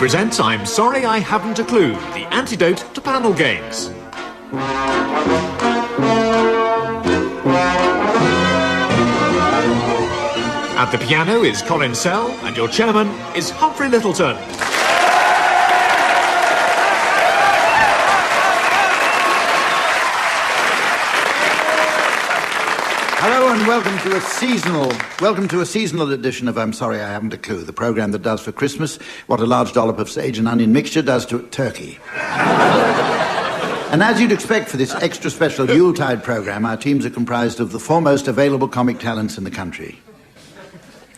presents I'm Sorry I Haven't a Clue, the antidote to panel games. At the piano is Colin Sell, and your chairman is Humphrey Lyttelton. Hello and welcome to a seasonal edition of I'm Sorry I Haven't a Clue, the programme that does for Christmas what a large dollop of sage and onion mixture does to turkey. And as you'd expect for this extra special Yuletide programme, our teams are comprised of the foremost available comic talents in the country.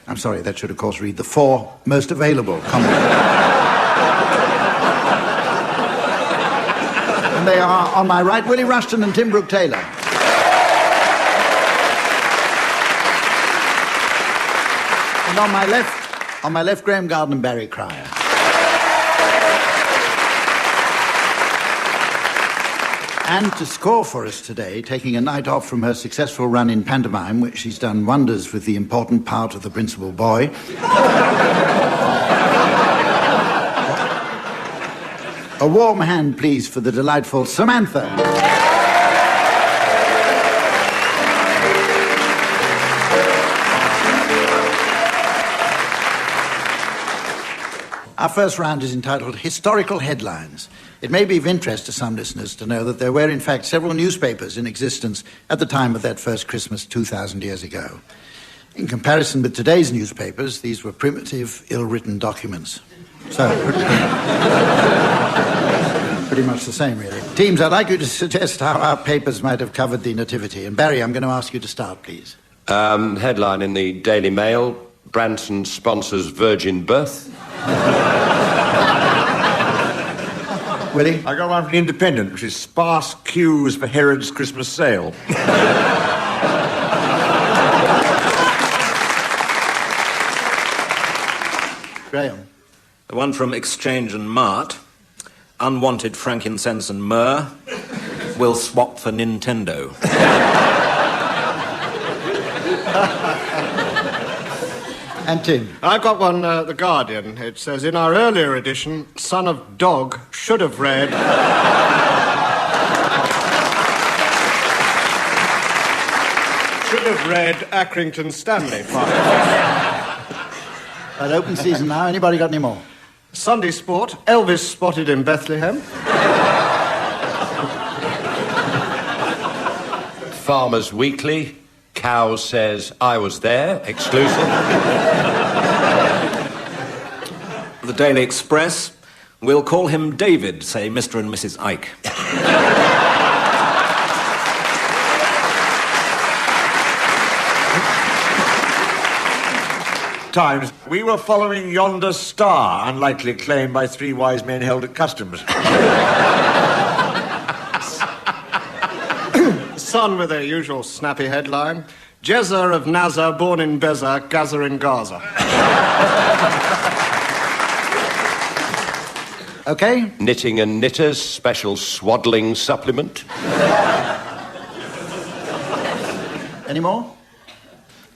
I'm sorry, that should of course read the four most available comic And they are, on my right, Willie Rushton and Tim Brooke-Taylor. And on my left, Graeme Garden and Barry Cryer. And to score for us today, taking a night off from her successful run in pantomime, which she's done wonders with the important part of the principal boy. A warm hand, please, for the delightful Samantha. Our first round is entitled Historical Headlines. It may be of interest to some listeners to know that there were in fact several newspapers in existence at the time of that first Christmas 2,000 years ago. In comparison with today's newspapers, these were primitive, ill-written documents. So, pretty much the same, really. Teams, I'd like you to suggest how our papers might have covered the Nativity. And Barry, I'm going to ask you to start, please. Headline in the Daily Mail, Branson sponsors virgin birth. Willie? I got one from the Independent, which is sparse queues for Herod's Christmas sale. Graeme? The one from Exchange and Mart, unwanted frankincense and myrrh, will swap for Nintendo. And Tim? I've got one, The Guardian. It says, in our earlier edition, Son of Dog should have read... Accrington Stanley. Well, open season now. Anybody got any more? Sunday Sport, Elvis spotted in Bethlehem. Farmers Weekly, Cow says I was there, exclusive. The Daily Express, we'll call him David, say Mr. and Mrs. Ike. Times, we were following yonder star, unlikely claim by three wise men held at customs. Sun with their usual snappy headline. Jezza of Nazar, born in Beza, Gaza in Gaza. Okay. Knitting and Knitters, special swaddling supplement. Any more?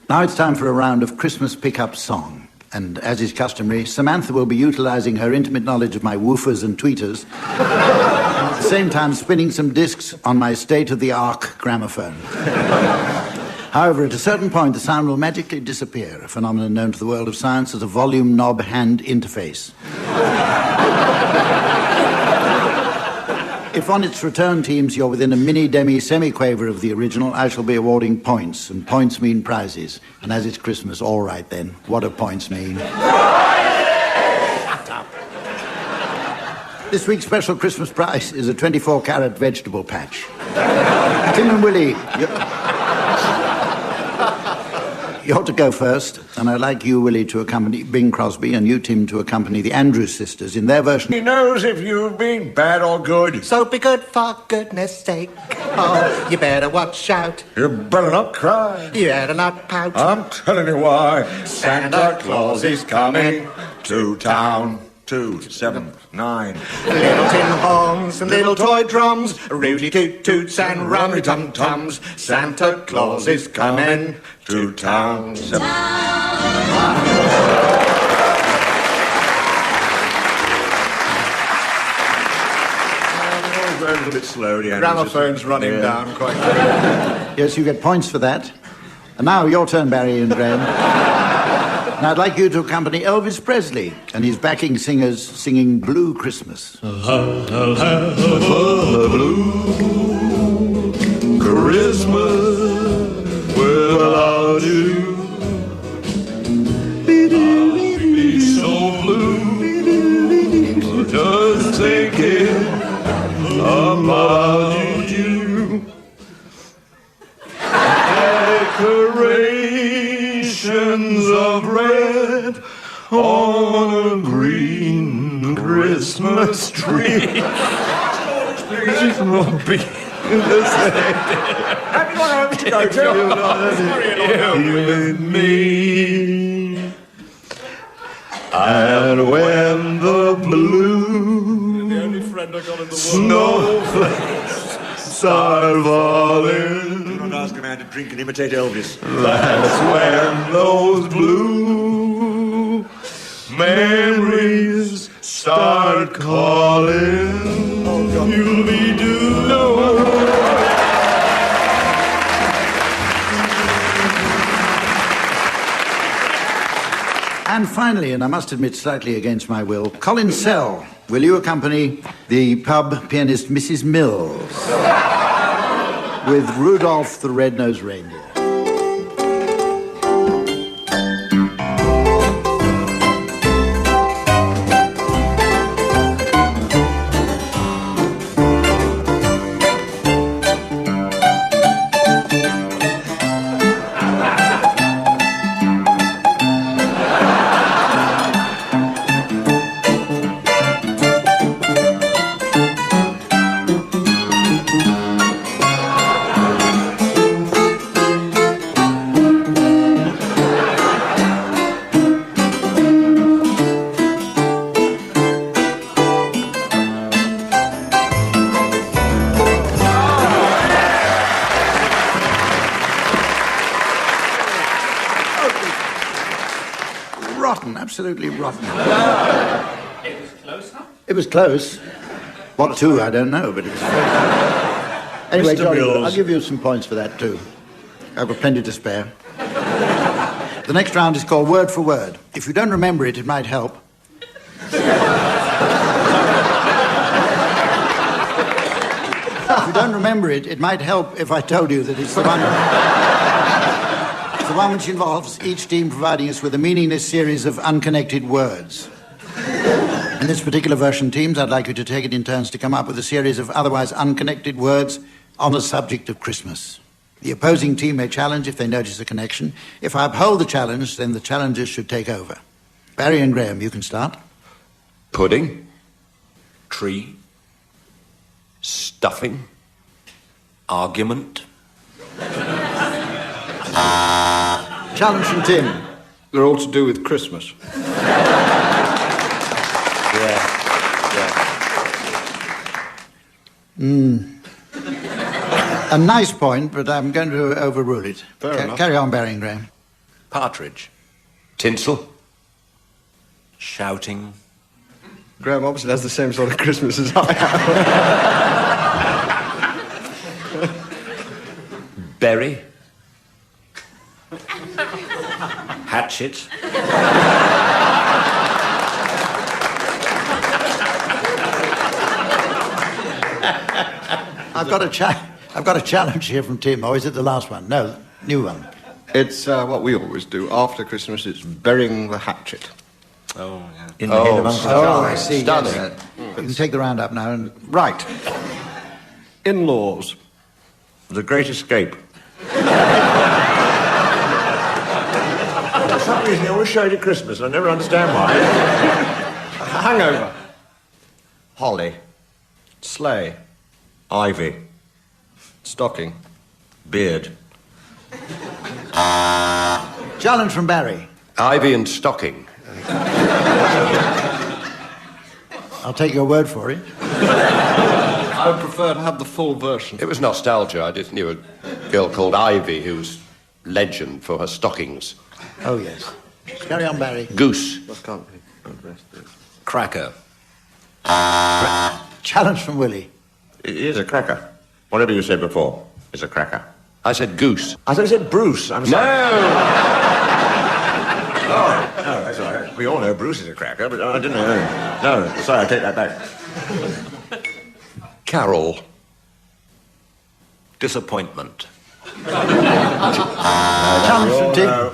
Now it's time for a round of Christmas pickup song. And as is customary, Samantha will be utilising her intimate knowledge of my woofers and tweeters, and at the same time spinning some discs on my state-of-the-art gramophone. However, at a certain point, the sound will magically disappear, a phenomenon known to the world of science as a volume knob hand interface. If on its return, teams, you're within a mini-demi-semi-quaver of the original, I shall be awarding points, and points mean prizes. And as it's Christmas, all right then, what do points mean? This week's special Christmas prize is a 24-carat vegetable patch. Tim and Willie, you ought to go first, and I'd like you, Willie, to accompany Bing Crosby, and you, Tim, to accompany the Andrews sisters in their version. He knows if you've been bad or good. So be good for goodness sake. Oh, you better watch out. You better not cry. You better not pout. I'm telling you why. Santa Claus is coming to town. 2, 7, 9. Little tin horns and little toy drums, Rudy toot toots and rummy tum tums. Santa Claus is coming to town. going a little bit slow, Deanne. Gramophone's running down quite quickly. Yes, you get points for that. And now your turn, Barry and Graeme. And I'd like you to accompany Elvis Presley and his backing singers singing Blue Christmas. I'll have a blue Christmas without you. I'll be so blue just thinking about you. Decorations of red on a green Christmas tree. Please not be the same. Have you got home to go to? You and me. And when the blue The only friend I got in the world. snowflakes start falling, do not ask a man to drink and imitate Elvis. That's when those blue memories start calling. You'll be due. And finally, and I must admit slightly against my will, Colin Sell, will you accompany the pub pianist Mrs. Mills with Rudolph the Red-Nosed Reindeer? Rotten, absolutely rotten. It was close, huh? It was close. What to, I don't know, but it was close. Anyway, Mr. Johnny, Mills. I'll give you some points for that, too. I've got plenty to spare. The next round is called Word for Word. If you don't remember it, it might help. If you don't remember it, it might help if I told you that it's the one... It's the one which involves each team providing us with a meaningless series of unconnected words. In this particular version, teams, I'd like you to take it in turns to come up with a series of otherwise unconnected words on the subject of Christmas. The opposing team may challenge if they notice a connection. If I uphold the challenge, then the challengers should take over. Barry and Graeme, you can start. Pudding, Tree. stuffing, Argument. Challenge from Tim. They're all to do with Christmas. A nice point, but I'm going to overrule it. Fair enough. Carry on, Barry and Graeme. Partridge. tinsel, Shouting. Graeme obviously has the same sort of Christmas as I have. berry, Hatchet. I've got a challenge here from Tim. Or is it the last one? No, new one. It's what we always do. After Christmas, it's burying the hatchet. Oh, yeah. In the head of Uncle Oh, I see. stunning. Yes. You can take the round up now. And Right. In-laws. The Great Escape. For some reason, they always show it at Christmas, and I never understand why. Hangover. Holly, Sleigh. ivy, Stocking. beard. challenge from Barry. ivy and stocking. I'll take your word for it. I would prefer to have the full version. It was nostalgia. I just knew a girl called Ivy who was legend for her stockings. Oh, yes. Carry on, Barry. Goose, Can't be. Cracker. Challenge from Willie. It is a cracker. Whatever you said before is a cracker. I said goose. I thought you said Bruce. I'm sorry. No! No, that's all right. We all know Bruce is a cracker, but I didn't know. No, sorry, I take that back. Carol. Disappointment. Challenge from Tim.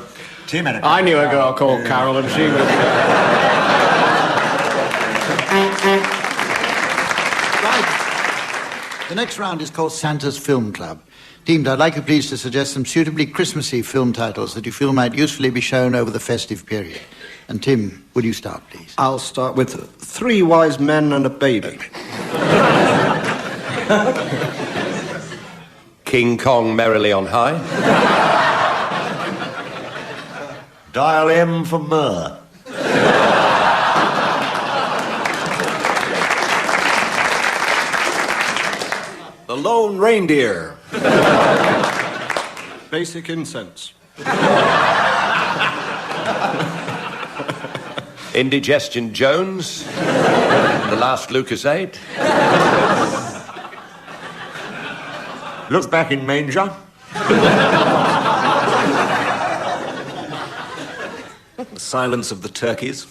Tim had a I knew a girl called Carol, and she was... Right. The next round is called Santa's Film Club. Teams, I'd like you please to suggest some suitably Christmassy film titles that you feel might usefully be shown over the festive period. And Tim, will you start, please? I'll start with 3 Wise Men and a Baby. King Kong merrily on high. Dial M for myrrh. The Lone Reindeer. Basic Incense. Indigestion Jones. The Last Lucasade. Look back in manger. The Silence of the Turkeys.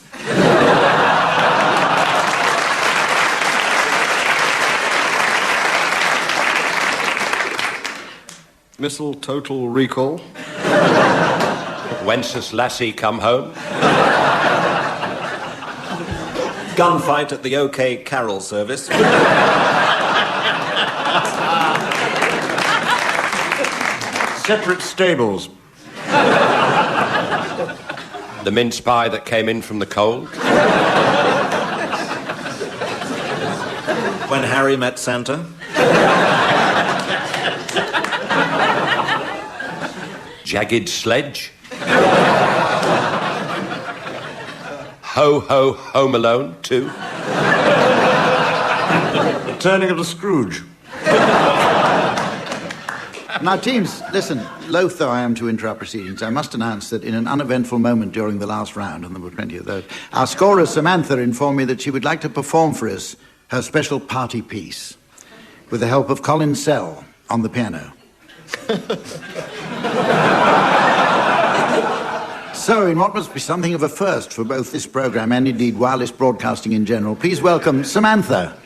Missile Total Recall. Wenceslas Lassie come home. Gunfight at the OK Carol service. Separate stables. The mince pie that came in from the cold. When Harry Met Santa. Jagged Sledge. Ho, ho, Home Alone 2. The Turning of the Scrooge. Now, teams, listen, loath though I am to interrupt proceedings, I must announce that in an uneventful moment during the last round, and there were plenty of those, our scorer Samantha informed me that she would like to perform for us her special party piece with the help of Colin Sell on the piano. So, in what must be something of a first for both this programme and indeed wireless broadcasting in general, please welcome Samantha.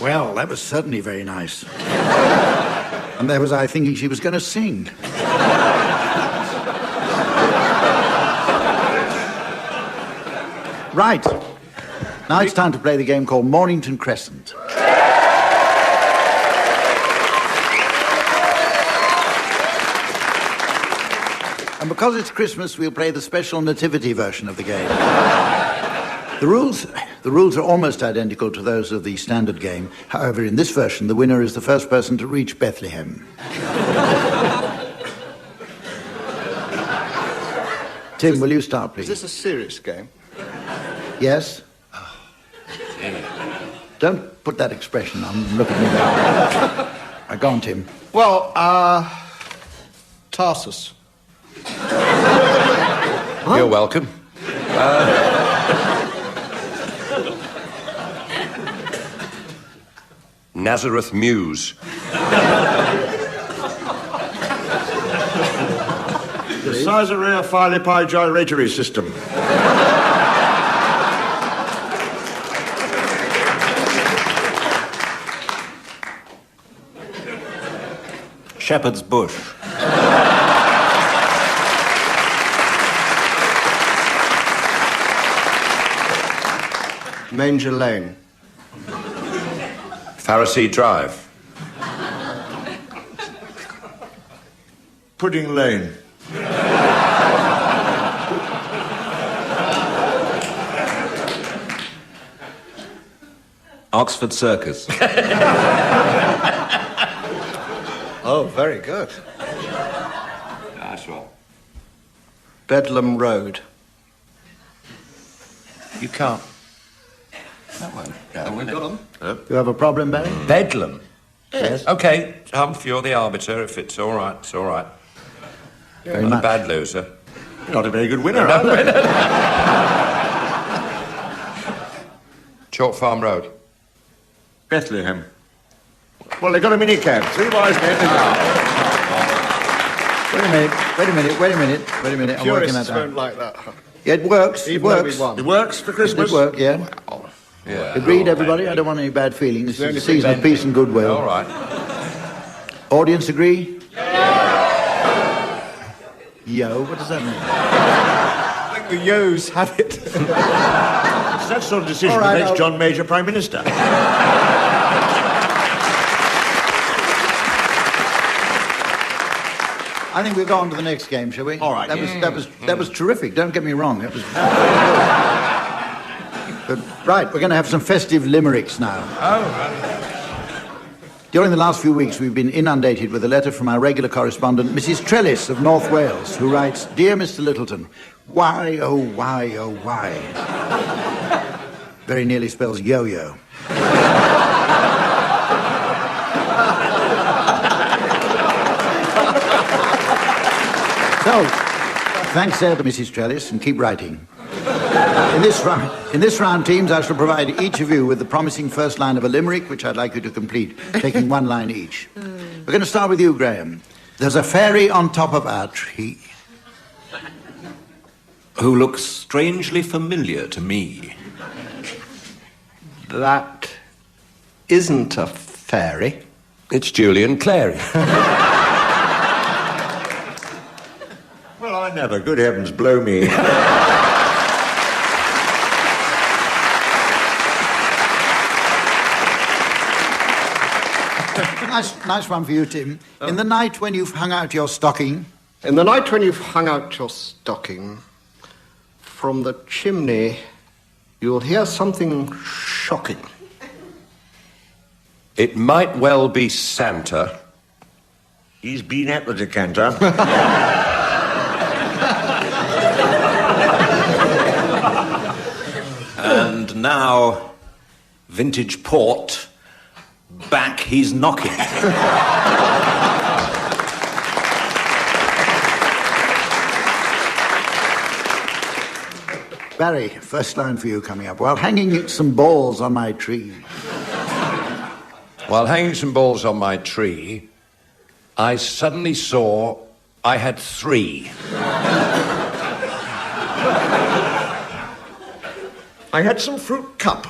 Well, that was certainly very nice. And there was I thinking she was going to sing. Right. Now it's time to play the game called Mornington Crescent. And because it's Christmas, we'll play the special nativity version of the game. The rules are almost identical to those of the standard game. However, in this version, the winner is the first person to reach Bethlehem. Tim, will you start, please? Is this a serious game? Yes? Don't put that expression on. Look at me. Right, go on, Tim. Well, Tarsus. You're welcome. Nazareth Muse. The Caesarea Philippi gyratory system. Shepherd's Bush. Manger Lane. Pharisee Drive. Pudding Lane. Oxford Circus. Oh, very good. Nice one. Bedlam Road. You can't. That one. Yeah, we've got them. You have a problem, Barry? Bedlam. Yes. OK, Humph, you're the arbiter. If it's all right, it's all right. Very Not much. a bad loser. Not a very good winner, either. Chalk Farm Road. Bethlehem. Well, they got a minicab. 3 wise men. Wait a minute. I'm working that Purists won't out. like that. Yeah, it works. It Even though we works. won. It works for Christmas. It worked, yeah. Yeah. Agreed, everybody? I don't want any bad feelings. It's a season of peace and goodwill. All right. Audience agree? Yo, what does that mean? I think the Yo's had it. It's that sort of decision All right, that makes I'll- John Major Prime Minister. I think we'll go on to the next game, shall we? All right. That was terrific. Don't get me wrong. That was. But, right, we're going to have some festive limericks now. Oh, right. During the last few weeks, we've been inundated with a letter from our regular correspondent, Mrs. Trellis of North Wales, who writes, "Dear Mr. Lyttelton, why, oh, why, oh, why?" Very nearly spells yo-yo. So, thanks there to Mrs. Trellis, and keep writing. In this round, teams, I shall provide each of you with the promising first line of a limerick, which I'd like you to complete, taking one line each. We're going to start with you, Graeme. There's a fairy on top of our tree. Who looks strangely familiar to me. That isn't a fairy. It's Julian Clary. Well, I never. Good heavens, blow me. Nice one for you, Tim. In the night when you've hung out your stocking, In the night when you've hung out your stocking, from the chimney, you'll hear something shocking. It might well be Santa. He's been at the decanter. And now, vintage port, back he's knocking. Barry, first line for you coming up. While hanging some balls on my tree. While hanging some balls on my tree, I suddenly saw I had 3. I had some fruit cup.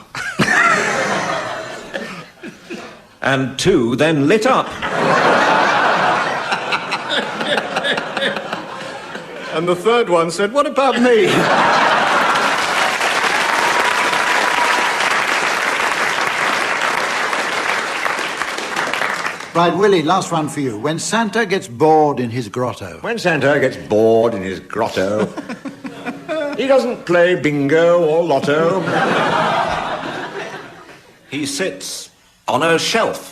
And 2 then lit up. And the third one said, "What about me?" Right, Willie, last one for you. When Santa gets bored in his grotto. When Santa gets bored in his grotto, he doesn't play bingo or lotto. He sits on a shelf.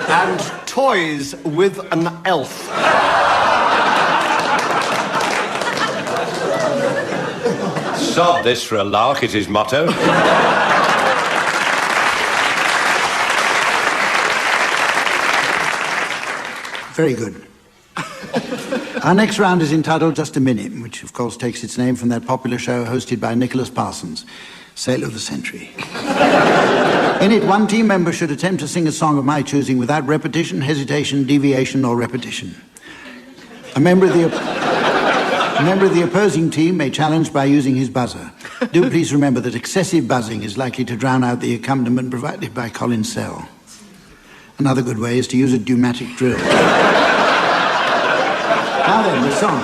And toys with an elf. Sod this for a lark is his motto. Very good. Our next round is entitled Just a Minute, which of course takes its name from that popular show hosted by Nicholas Parsons, Sale of the Century. In it, one team member should attempt to sing a song of my choosing without repetition, hesitation, deviation, or repetition. A member of the opposing team may challenge by using his buzzer. Do please remember that excessive buzzing is likely to drown out the accompaniment provided by Colin Sell. Another good way is to use a pneumatic drill. Now then, the song.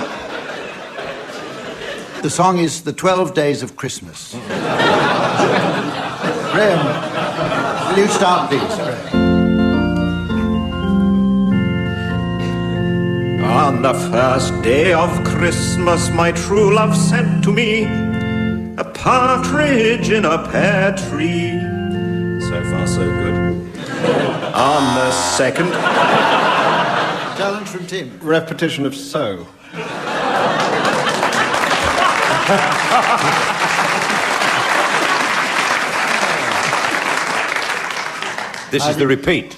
The song is The 12 Days of Christmas. Graeme, will you start, please? On the first day of Christmas, my true love sent to me a partridge in a pear tree. So far, so good. On the second... Challenge from Tim. Repetition of so. This is the repeat.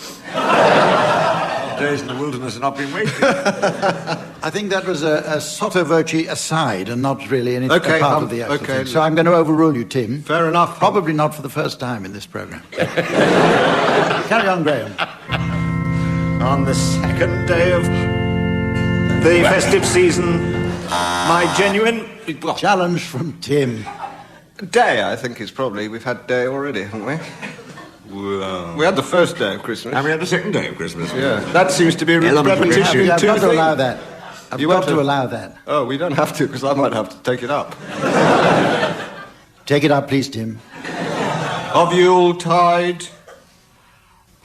Days in the wilderness have not been wasted. I think that was a sotto voce aside and not really any Okay, part of the actual okay. thing. So I'm going to overrule you, Tim. Fair enough. Probably not for the first time in this programme. Carry on, Graeme. On the second day of the festive season, my genuine... Challenge from Tim. Day, I think, is probably... We've had day already, haven't we? Well, We had the first day of Christmas. and we had the second day of Christmas. Yeah, that seems to be a Element of repetition. I've got to too. allow that. I've You got want to to- allow that. Oh, we don't have to, because I might have to take it up. Take it up, please, Tim. Of Yuletide,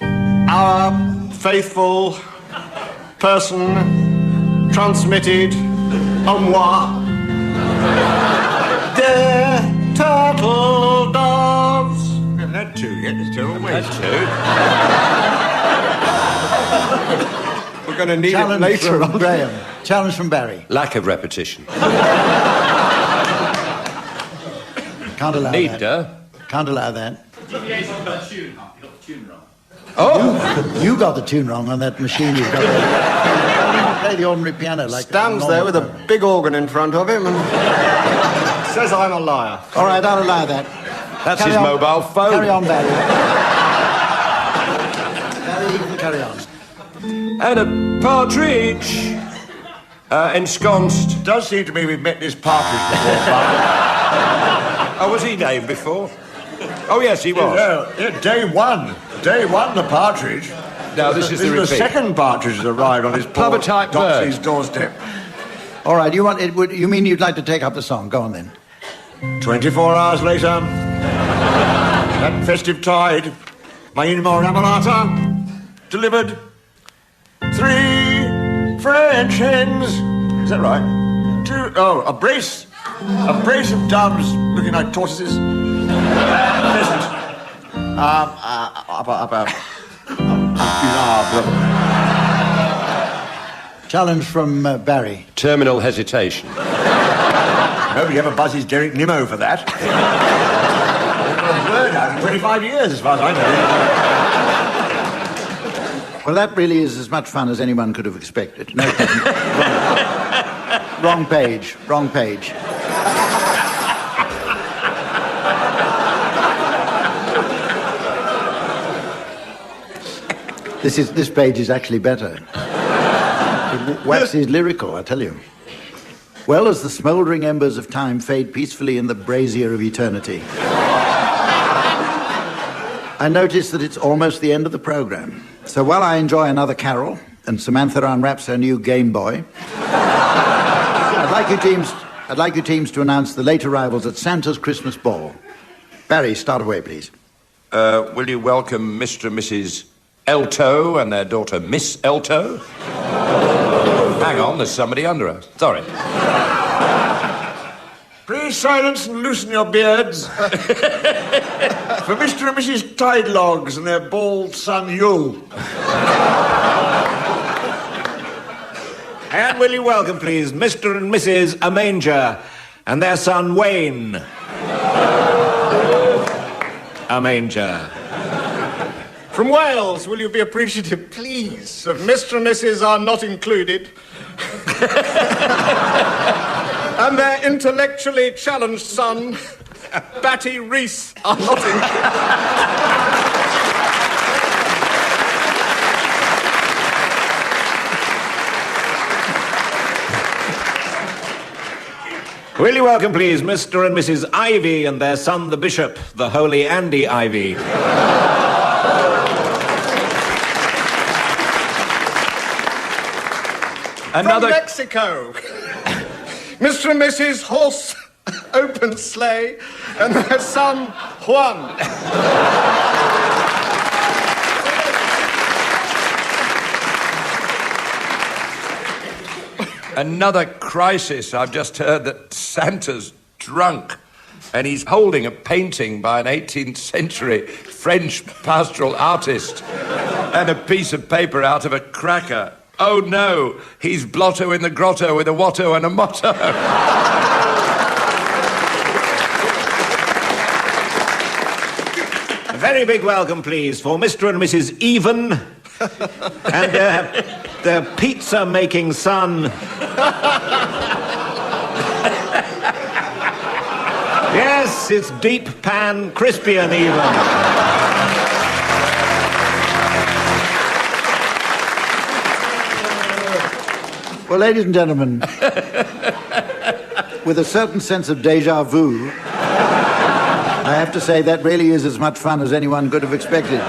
our faithful person transmitted en moi their turtle doves. We haven't had two yet, it's terrible waste. We're going to need it Challenge later from on. Graeme. Challenge from Barry. Lack of repetition. Can't allow that. Neither. Can't allow that. Oh, you got the tune wrong on that machine you've got there. Play the ordinary piano like Stands there with a big organ in front of him and says I'm a liar. All right, I'll allow that. That's Carry his on. mobile phone. Carry on, Barry. Barry, you can carry on. And a partridge ensconced. It does seem to me we've met this partridge before, Father. Oh, was he named before? Oh, yes, he was. Yeah, day one. Day one, the partridge. No, this is the The repeat. second partridge has arrived on his Plover type bird. Doxy's doorstep. All right, you mean you'd like to take up the song? Go on then. 24 hours later, that festive tide, my inamorata delivered 3 French hens. Is that right? 2, a brace of doves looking like tortoises. Pheasant. Challenge from Barry. Terminal hesitation. Nobody ever buzzes Derek Nimmo for that. Word out in 25 years, as far as I know. Well, that really is as much fun as anyone could have expected. No problem. Wrong page. Wrong page. This page is actually better. It waxes lyrical, I tell you. Well, as the smouldering embers of time fade peacefully in the brazier of eternity, I notice that it's almost the end of the programme. So while I enjoy another carol and Samantha unwraps her new Game Boy, I'd like you teams to announce the late arrivals at Santa's Christmas Ball. Barry, start away, please. Will you welcome Mr. and Mrs. Elto and their daughter, Miss Elto? Hang on, there's somebody under her. Sorry. Please silence and loosen your beards. For Mr. and Mrs. Tidelogs and their bald son, Yule. And will you welcome, please, Mr. and Mrs. Amanger and their son, Wayne. Amanger. From Wales, will you be appreciative, please, of Mr. and Mrs. are not included, and their intellectually challenged son, Batty Reese, are not included. Will you welcome, please, Mr. and Mrs. Ivy and their son, the Bishop, the Holy Andy Ivy. From Mexico, Mr. and Mrs. Horse Open Sleigh and their son, Juan. Another crisis. I've just heard that Santa's drunk and he's holding a painting by an 18th century French pastoral artist and a piece of paper out of a cracker. Oh no, he's blotto in the grotto with a watto and a motto. A very big welcome, please, for Mr. and Mrs. Even and their pizza-making son. Yes, it's deep pan, crispy and even. Well, ladies and gentlemen, with a certain sense of déjà vu, I have to say that really is as much fun as anyone could have expected.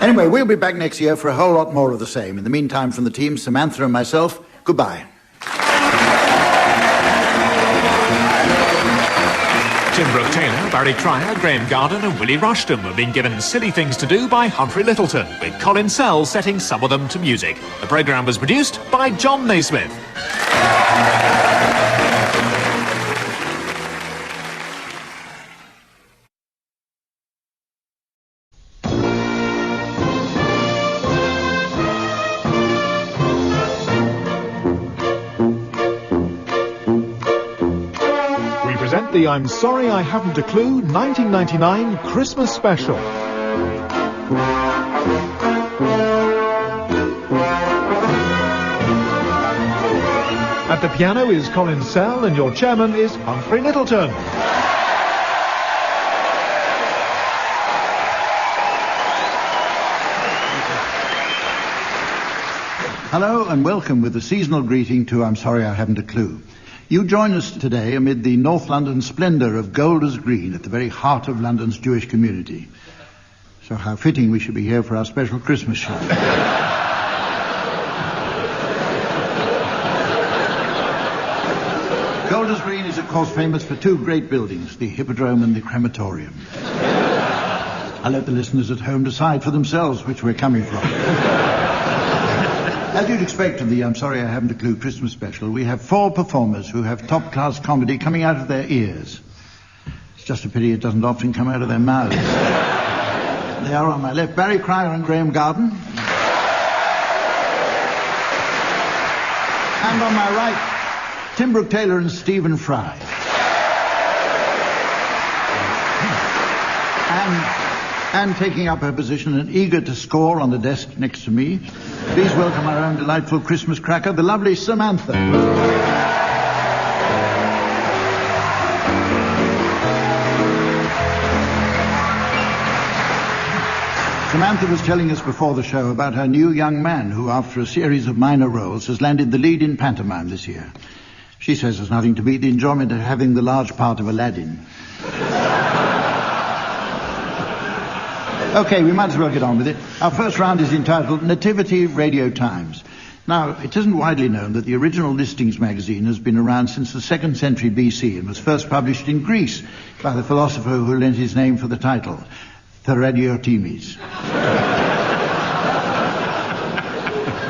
Anyway, we'll be back next year for a whole lot more of the same. In the meantime, from the team, Samantha and myself, goodbye. Tim Brooke-Taylor, Barry Cryer, Graeme Garden and Willie Rushton have been given Silly Things to Do by Humphrey Lyttelton, with Colin Sell setting some of them to music. The programme was produced by John Naismith. The I'm Sorry I Haven't a Clue 1999 Christmas Special. At the piano is Colin Sell and your chairman is Humphrey Lyttelton. Hello and welcome with a seasonal greeting to I'm Sorry I Haven't a Clue. You join us today amid the North London splendour of Golders Green at the very heart of London's Jewish community. So how fitting we should be here for our special Christmas show. Golders Green is, of course, famous for two great buildings, the Hippodrome and the Crematorium. I'll let the listeners at home decide for themselves which we're coming from. As you'd expect of the I'm Sorry I Haven't a Clue Christmas special, we have four performers who have top-class comedy coming out of their ears. It's just a pity it doesn't often come out of their mouths. They are on my left, Barry Cryer and Graeme Garden. And on my right, Tim Brooke-Taylor and Stephen Fry. And taking up her position and eager to score on the desk next to me, please welcome our own delightful Christmas cracker, the lovely Samantha. Samantha was telling us before the show about her new young man who, after a series of minor roles, has landed the lead in pantomime this year. She says there's nothing to beat the enjoyment of having the large part of Aladdin. Okay, we might as well get on with it. Our first round is entitled Nativity Radio Times. Now, it isn't widely known that the original Listings magazine has been around since the 2nd century BC and was first published in Greece by the philosopher who lent his name for the title, Theradiotimes.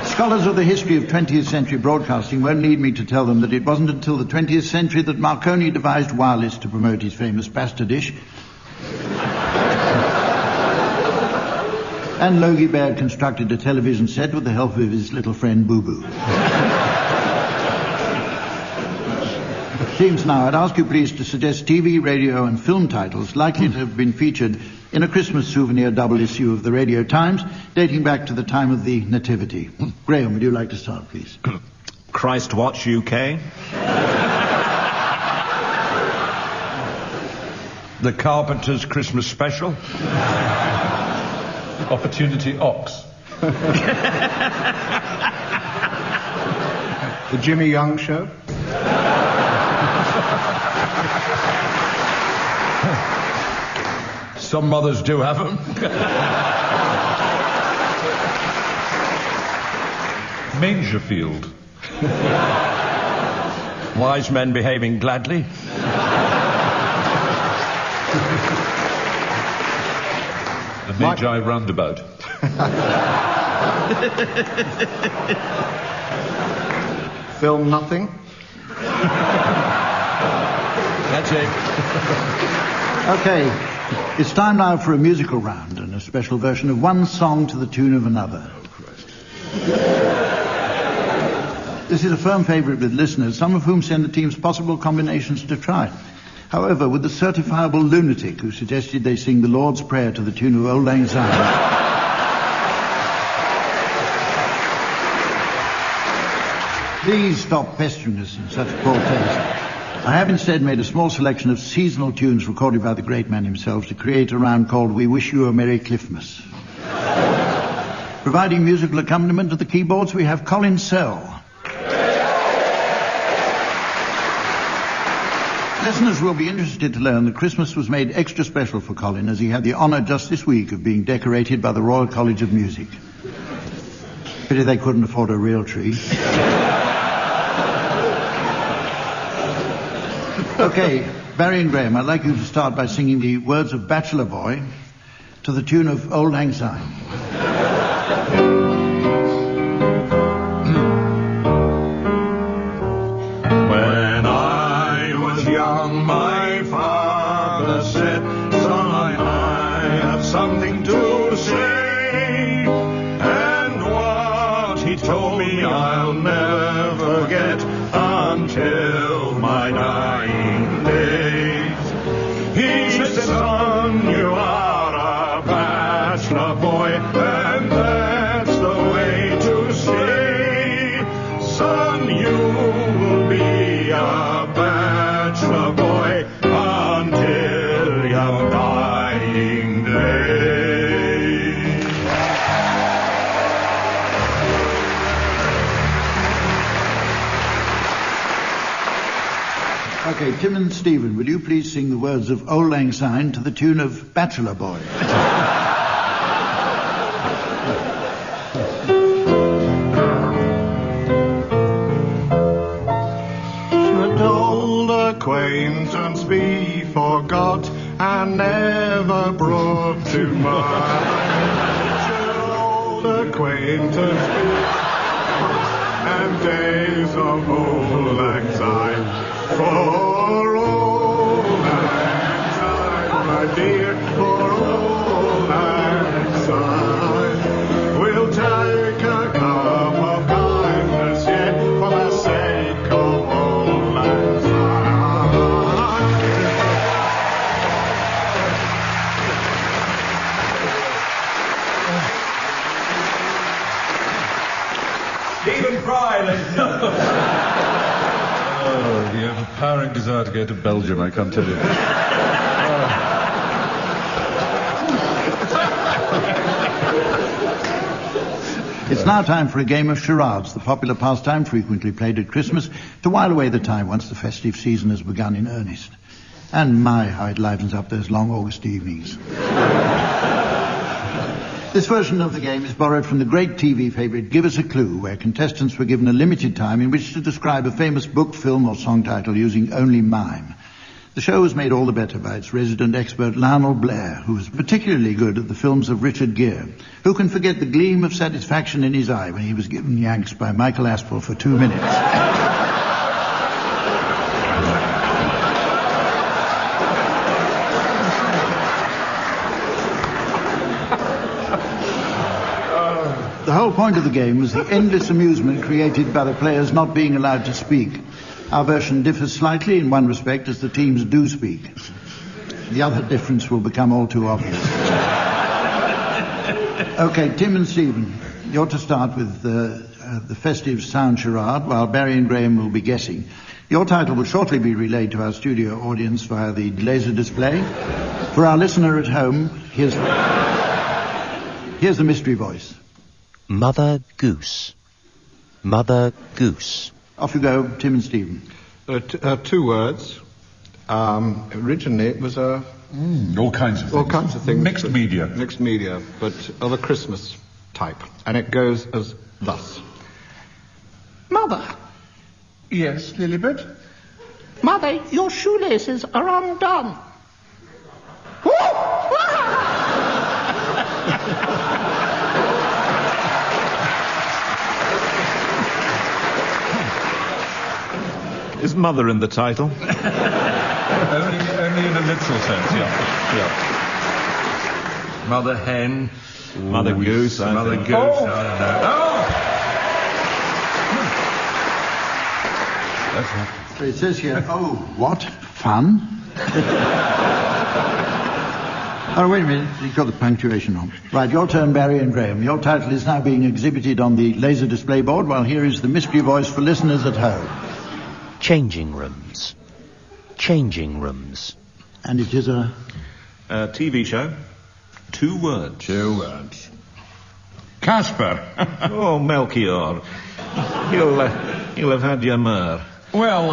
Scholars of the history of 20th century broadcasting won't need me to tell them that it wasn't until the 20th century that Marconi devised wireless to promote his famous pasta dish. And Logie Baird constructed a television set with the help of his little friend Boo Boo. Teams now, I'd ask you please to suggest TV, radio and film titles likely to have been featured in a Christmas souvenir double issue of the Radio Times, dating back to the time of the Nativity. Graeme, would you like to start, please? Christ Watch UK. The Carpenters' Christmas Special. Opportunity Ox. The Jimmy Young Show. Some mothers do have them. Mangerfield. Wise men behaving gladly. The Magi Roundabout. Film Nothing. That's it. Okay, it's time now for a musical round and a special version of one song to the tune of another. This is a firm favourite with listeners, some of whom send the teams possible combinations to try. However, with the certifiable lunatic who suggested they sing the Lord's Prayer to the tune of Old Lang Syne. Please stop pestering us in such poor taste. I have instead made a small selection of seasonal tunes recorded by the great man himself to create a round called We Wish You a Merry Cliffmas. Providing musical accompaniment to the keyboards, we have Colin Sell. Listeners will be interested to learn that Christmas was made extra special for Colin as he had the honour just this week of being decorated by the Royal College of Music. Pity they couldn't afford a real tree. Okay, Barry and Graeme, I'd like you to start by singing the words of Bachelor Boy to the tune of Old Lang Syne. When I was young, my father said, son, I have something to say. And what he told me I'll never forget until my dying days. He said, son, you are a bachelor boy, and that's the way to stay. Son, you will be a bachelor boy until your dying day. Okay, Tim and Stephen, will you please sing the words of Old Lang Syne to the tune of Bachelor Boy? Should old acquaintance be forgot and never brought to mind? Should old acquaintance be and days of old lang syne? For old lang syne, my dear, for old lang syne, we'll take a cup of kindness yet for the sake of old lang syne. Stephen Fry, ladies and gentlemen. Oh, the overpowering desire to go to Belgium, I can't tell you. It's now time for a game of charades, the popular pastime frequently played at Christmas to while away the time once the festive season has begun in earnest. And my, how it livens up those long August evenings. This version of the game is borrowed from the great TV favourite Give Us a Clue, where contestants were given a limited time in which to describe a famous book, film or song title using only mime. The show was made all the better by its resident expert Lionel Blair, who was particularly good at the films of Richard Gere. Who can forget the gleam of satisfaction in his eye when he was given Yanks by Michael Aspel for 2 minutes? The whole point of the game was the endless amusement created by the players not being allowed to speak. Our version differs slightly in one respect, as the teams do speak. The other difference will become all too obvious. Okay, Tim and Stephen, you're to start with the festive sound charade, while Barry and Graeme will be guessing. Your title will shortly be relayed to our studio audience via the laser display. For our listener at home, here's the mystery voice. Mother Goose. Mother Goose. Off you go, Tim and Stephen. 2 words. Originally it was all kinds of things. all kinds of things. Mixed media. Mixed media, but of a Christmas type. And it goes as thus. Mother. Yes, Lilibet? Mother, your shoelaces are undone. Is mother in the title? only in a literal sense, yeah. Mother hen. Mother Goose. Mother Goose. Oh. I don't know. That's right. So it says here, oh, what fun. Oh, wait a minute, you've got the punctuation wrong. Right, your turn, Barry and Graeme. Your title is now being exhibited on the laser display board, while here is the mystery voice for listeners at home. Changing rooms. Changing rooms. And it is a TV show. 2 words. 2 words. Casper. Oh, Melchior. You'll have had your myrrh. Well,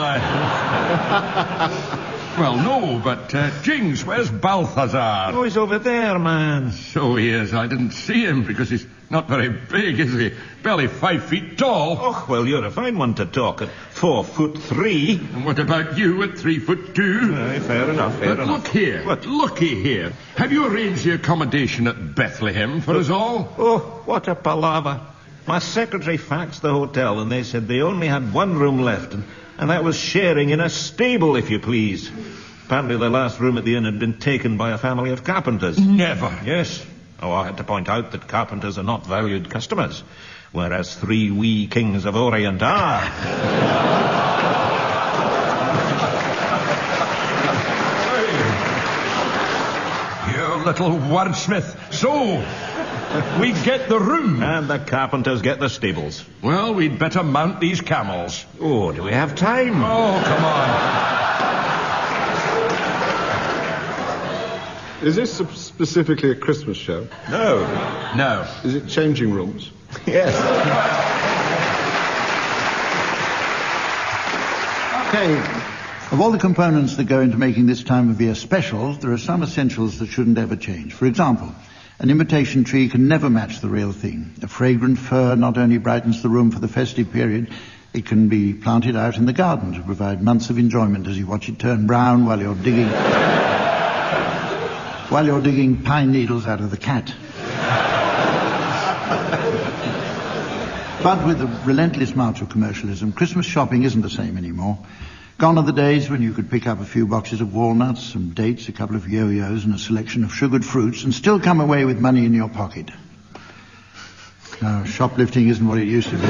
well, no, but, Jings, where's Balthazar? Oh, he's over there, man. So he is. I didn't see him because he's not very big, is he? Barely 5 feet tall. Oh, well, you're a fine one to talk at 4'3". And what about you at 3'2"? Aye, fair enough, fair But enough. look here. What? Looky here. Have you arranged the accommodation at Bethlehem for us all? Oh, what a palaver. My secretary faxed the hotel and they said they only had 1 room left and that was sharing in a stable, if you please. Apparently the last room at the inn had been taken by a family of carpenters. Never. Yes. Oh, I had to point out that carpenters are not valued customers, whereas 3 wee kings of Orient are. You little wordsmith. So, we get the room. And the carpenters get the stables. Well, we'd better mount these camels. Oh, do we have time? Oh, come on. Is this specifically a Christmas show? No. No. Is it changing rooms? Yes. Okay. Of all the components that go into making this time of year special, there are some essentials that shouldn't ever change. For example, an imitation tree can never match the real thing. A fragrant fir not only brightens the room for the festive period, it can be planted out in the garden to provide months of enjoyment as you watch it turn brown while you're digging pine needles out of the cat. But with the relentless march of commercialism, Christmas shopping isn't the same anymore. Gone are the days when you could pick up a few boxes of walnuts, some dates, a couple of yo-yos and a selection of sugared fruits and still come away with money in your pocket. Now, shoplifting isn't what it used to be.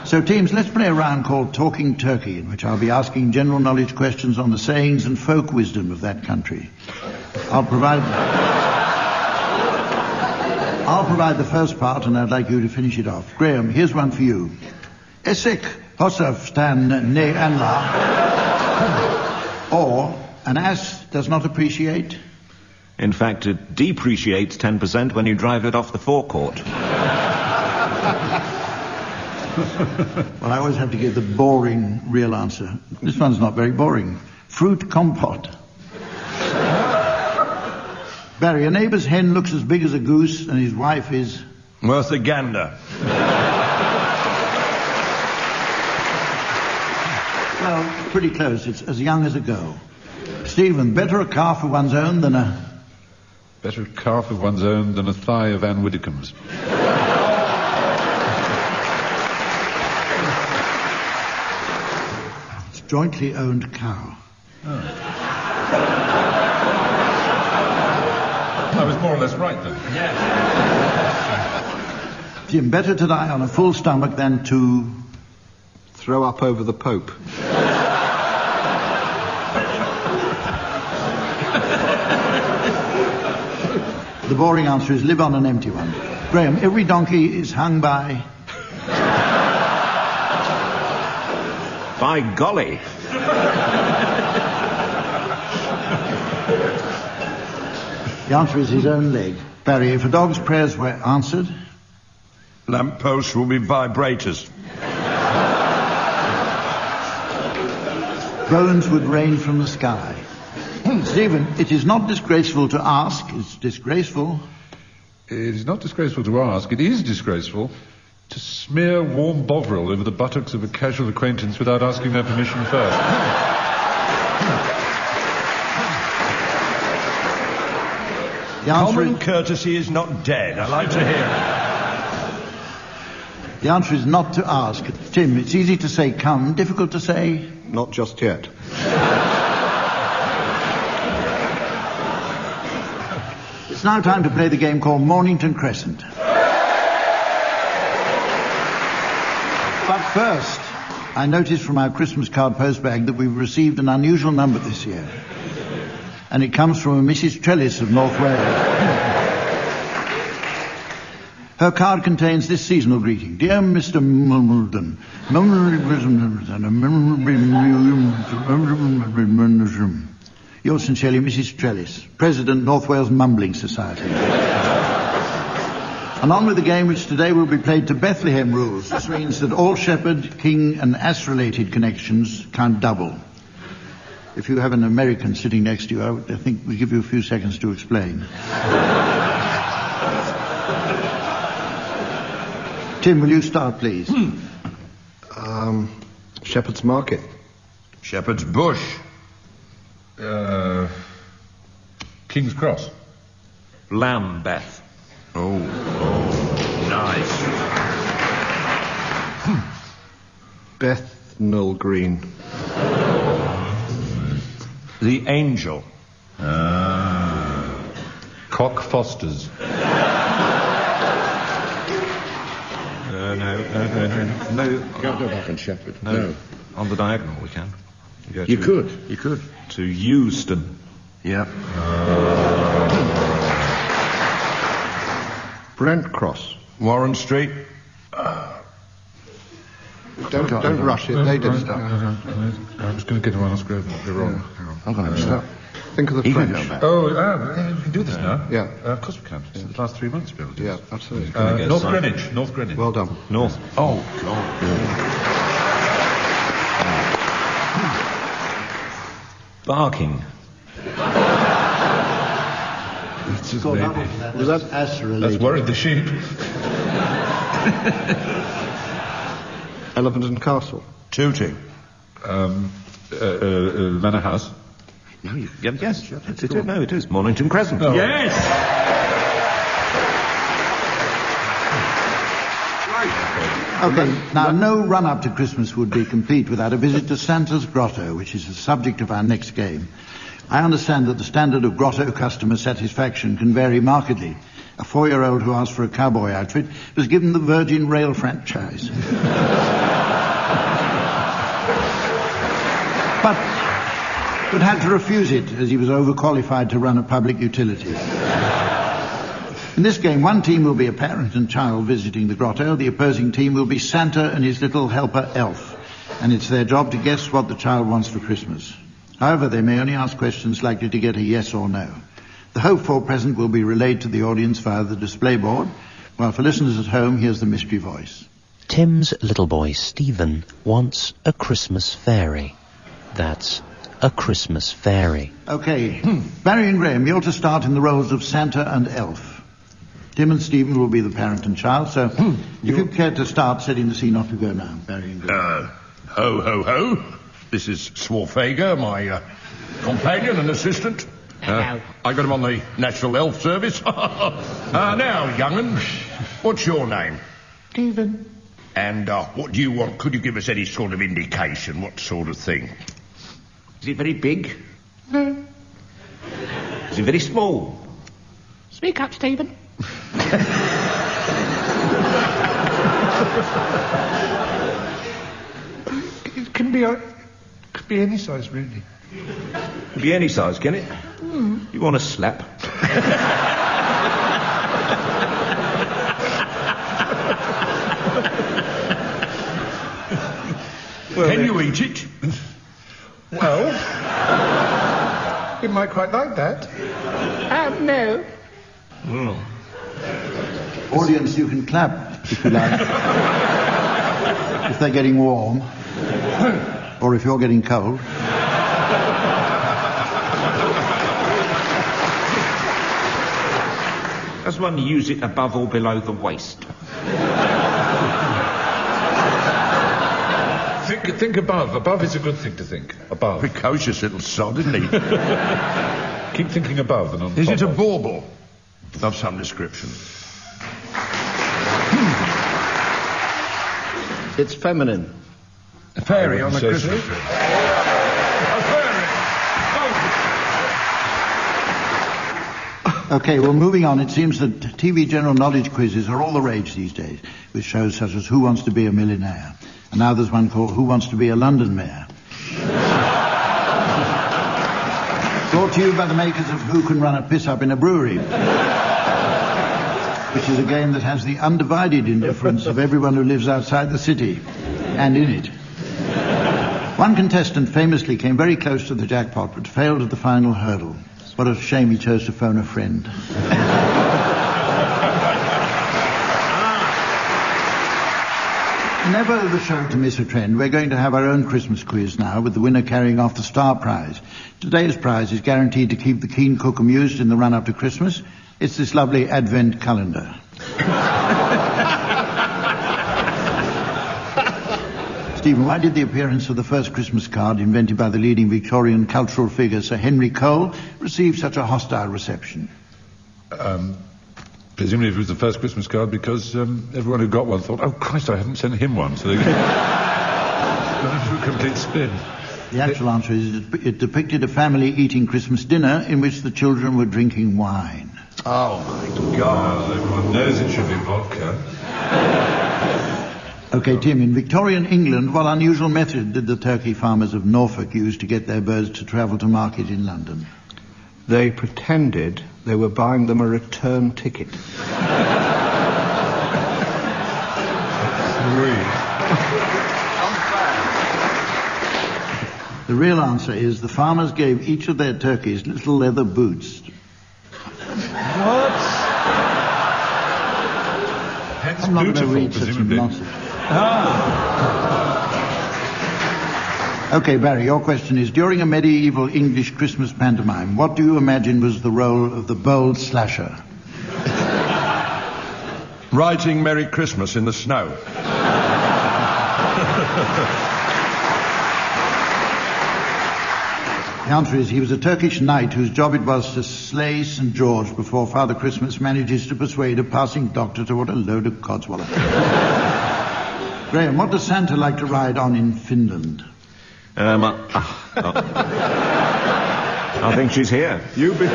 So, teams, let's play a round called Talking Turkey, in which I'll be asking general knowledge questions on the sayings and folk wisdom of that country. I'll provide the first part, and I'd like you to finish it off. Graeme, here's one for you. Esek Hosaf Stan Ne Anla. Or, an ass does not appreciate. In fact, it depreciates 10% when you drive it off the forecourt. Well, I always have to give the boring real answer. This one's not very boring. Fruit compote. Barry, a neighbour's hen looks as big as a goose and his wife is... Worth a gander. Well, pretty close. It's as young as a girl. Stephen, better a calf of one's own than a... Better a calf of one's own than a thigh of Anne Widdecombe's. It's jointly owned cow. Oh. I was more or less right then. Yeah. Jim, better to die on a full stomach than to... Throw up over the Pope. The boring answer is live on an empty one. Graeme, every donkey is hung by... By golly. The answer is his own leg. Barry, if a dog's prayers were answered... Lampposts will be vibrators. Bones would rain from the sky. Stephen, it is not disgraceful to ask. It's disgraceful. It is not disgraceful to ask. It is disgraceful to smear warm Bovril over the buttocks of a casual acquaintance without asking their permission first. Common courtesy is not dead. I like to hear it. The answer is not to ask. Tim, it's easy to say come, difficult to say... Not just yet. It's now time to play the game called Mornington Crescent. But first, I noticed from our Christmas card postbag that we've received an unusual number this year. And it comes from a Mrs. Trellis of North Wales. Her card contains this seasonal greeting. Dear Mr. Mulden, yours sincerely, Mrs. Trellis, President, North Wales Mumbling Society. And on with the game, which today will be played to Bethlehem rules. This means that all shepherd, king and ass-related connections count double. If you have an American sitting next to you, I think we give you a few seconds to explain. Tim, will you start, please? Shepherd's Market. Shepherd's Bush. King's Cross. Lambeth. Oh, nice. Bethnal Green. The Angel. Cock Foster's. No. You can't go back on Shepherd. No. On the diagonal we can. You could. You could. To Euston. Yep. Brent Cross. Warren Street. Don't rush it. They did stuff. I'm just going to get to Arnold Grove. You're wrong. Hang on. I'm going to stop. Think of the French. Oh, we can do this now? Yeah. Of course we can. It's the last 3 months to be able to do Yeah, this. absolutely. North Greenwich. North Greenwich. Well done. North. Oh, God. Barking. It's just maybe. Was that ass-related? That's worried the sheep. Elephant and Castle. Tooting. Manor House. No, yes. It is. Mornington Crescent. Oh. Yes! Okay, now no run-up to Christmas would be complete without a visit to Santa's Grotto, which is the subject of our next game. I understand that the standard of grotto customer satisfaction can vary markedly. A 4-year-old who asked for a cowboy outfit was given the Virgin Rail franchise. but had to refuse it as he was overqualified to run a public utility. In this game, one team will be a parent and child visiting the grotto. The opposing team will be Santa and his little helper elf. And it's their job to guess what the child wants for Christmas. However, they may only ask questions likely to get a yes or no. The hoped-for present will be relayed to the audience via the display board, while for listeners at home, here's the mystery voice. Tim's little boy, Stephen, wants a Christmas fairy. That's a Christmas fairy. Okay, Barry and Graeme, you're to start in the roles of Santa and elf. Tim and Stephen will be the parent and child, so if you care to start setting the scene, off you go now, Barry and Graeme. Ho, ho, ho. This is Swarfager, my companion and assistant. I got him on the National Elf Service. Now, young'un, what's your name? Stephen. And what do you want? Could you give us any sort of indication? What sort of thing? Is it very big? No. Is it very small? Speak up, Stephen. It can be any size, really. Could be any size, can it? You want a slap? Can you eat it? Well, you might quite like that. No. Audience, you can clap if you like. If they're getting warm. Or if you're getting cold. Does one use it above or below the waist? Think above. Above is a good thing to think. Above. Precocious little sod, isn't he? Keep thinking above and on Is top it a of. bauble of some description? It's feminine. A fairy on a say Christmas so. tree. Okay, well, moving on, it seems that TV general knowledge quizzes are all the rage these days, with shows such as Who Wants to Be a Millionaire? And now there's one called Who Wants to Be a London Mayor? Brought to you by the makers of Who Can Run a Piss-Up in a Brewery? Which is a game that has the undivided indifference of everyone who lives outside the city and in it. One contestant famously came very close to the jackpot but failed at the final hurdle. What a shame he chose to phone a friend. Never the show to miss a trend. We're going to have our own Christmas quiz now, with the winner carrying off the star prize. Today's prize is guaranteed to keep the keen cook amused in the run-up to Christmas. It's this lovely Advent calendar. Stephen, why did the appearance of the first Christmas card, invented by the leading Victorian cultural figure Sir Henry Cole, receive such a hostile reception? Presumably it was the first Christmas card because everyone who got one thought, oh, Christ, I haven't sent him one. So they got it to a complete spin. The actual answer is it depicted a family eating Christmas dinner in which the children were drinking wine. Oh, my God. Well, everyone knows it should be vodka. OK, Tim, in Victorian England, what unusual method did the turkey farmers of Norfolk use to get their birds to travel to market in London? They pretended they were buying them a return ticket. The real answer is the farmers gave each of their turkeys little leather boots. What? That's I'm not going to beautiful, read such presumably. nonsense. OK, Barry, your question is, during a medieval English Christmas pantomime, what do you imagine was the role of the bold slasher? Writing Merry Christmas in the snow. The answer is he was a Turkish knight whose job it was to slay St. George before Father Christmas manages to persuade a passing doctor to what a load of codswallop. Graeme, what does Santa like to ride on in Finland? I think she's here. You be...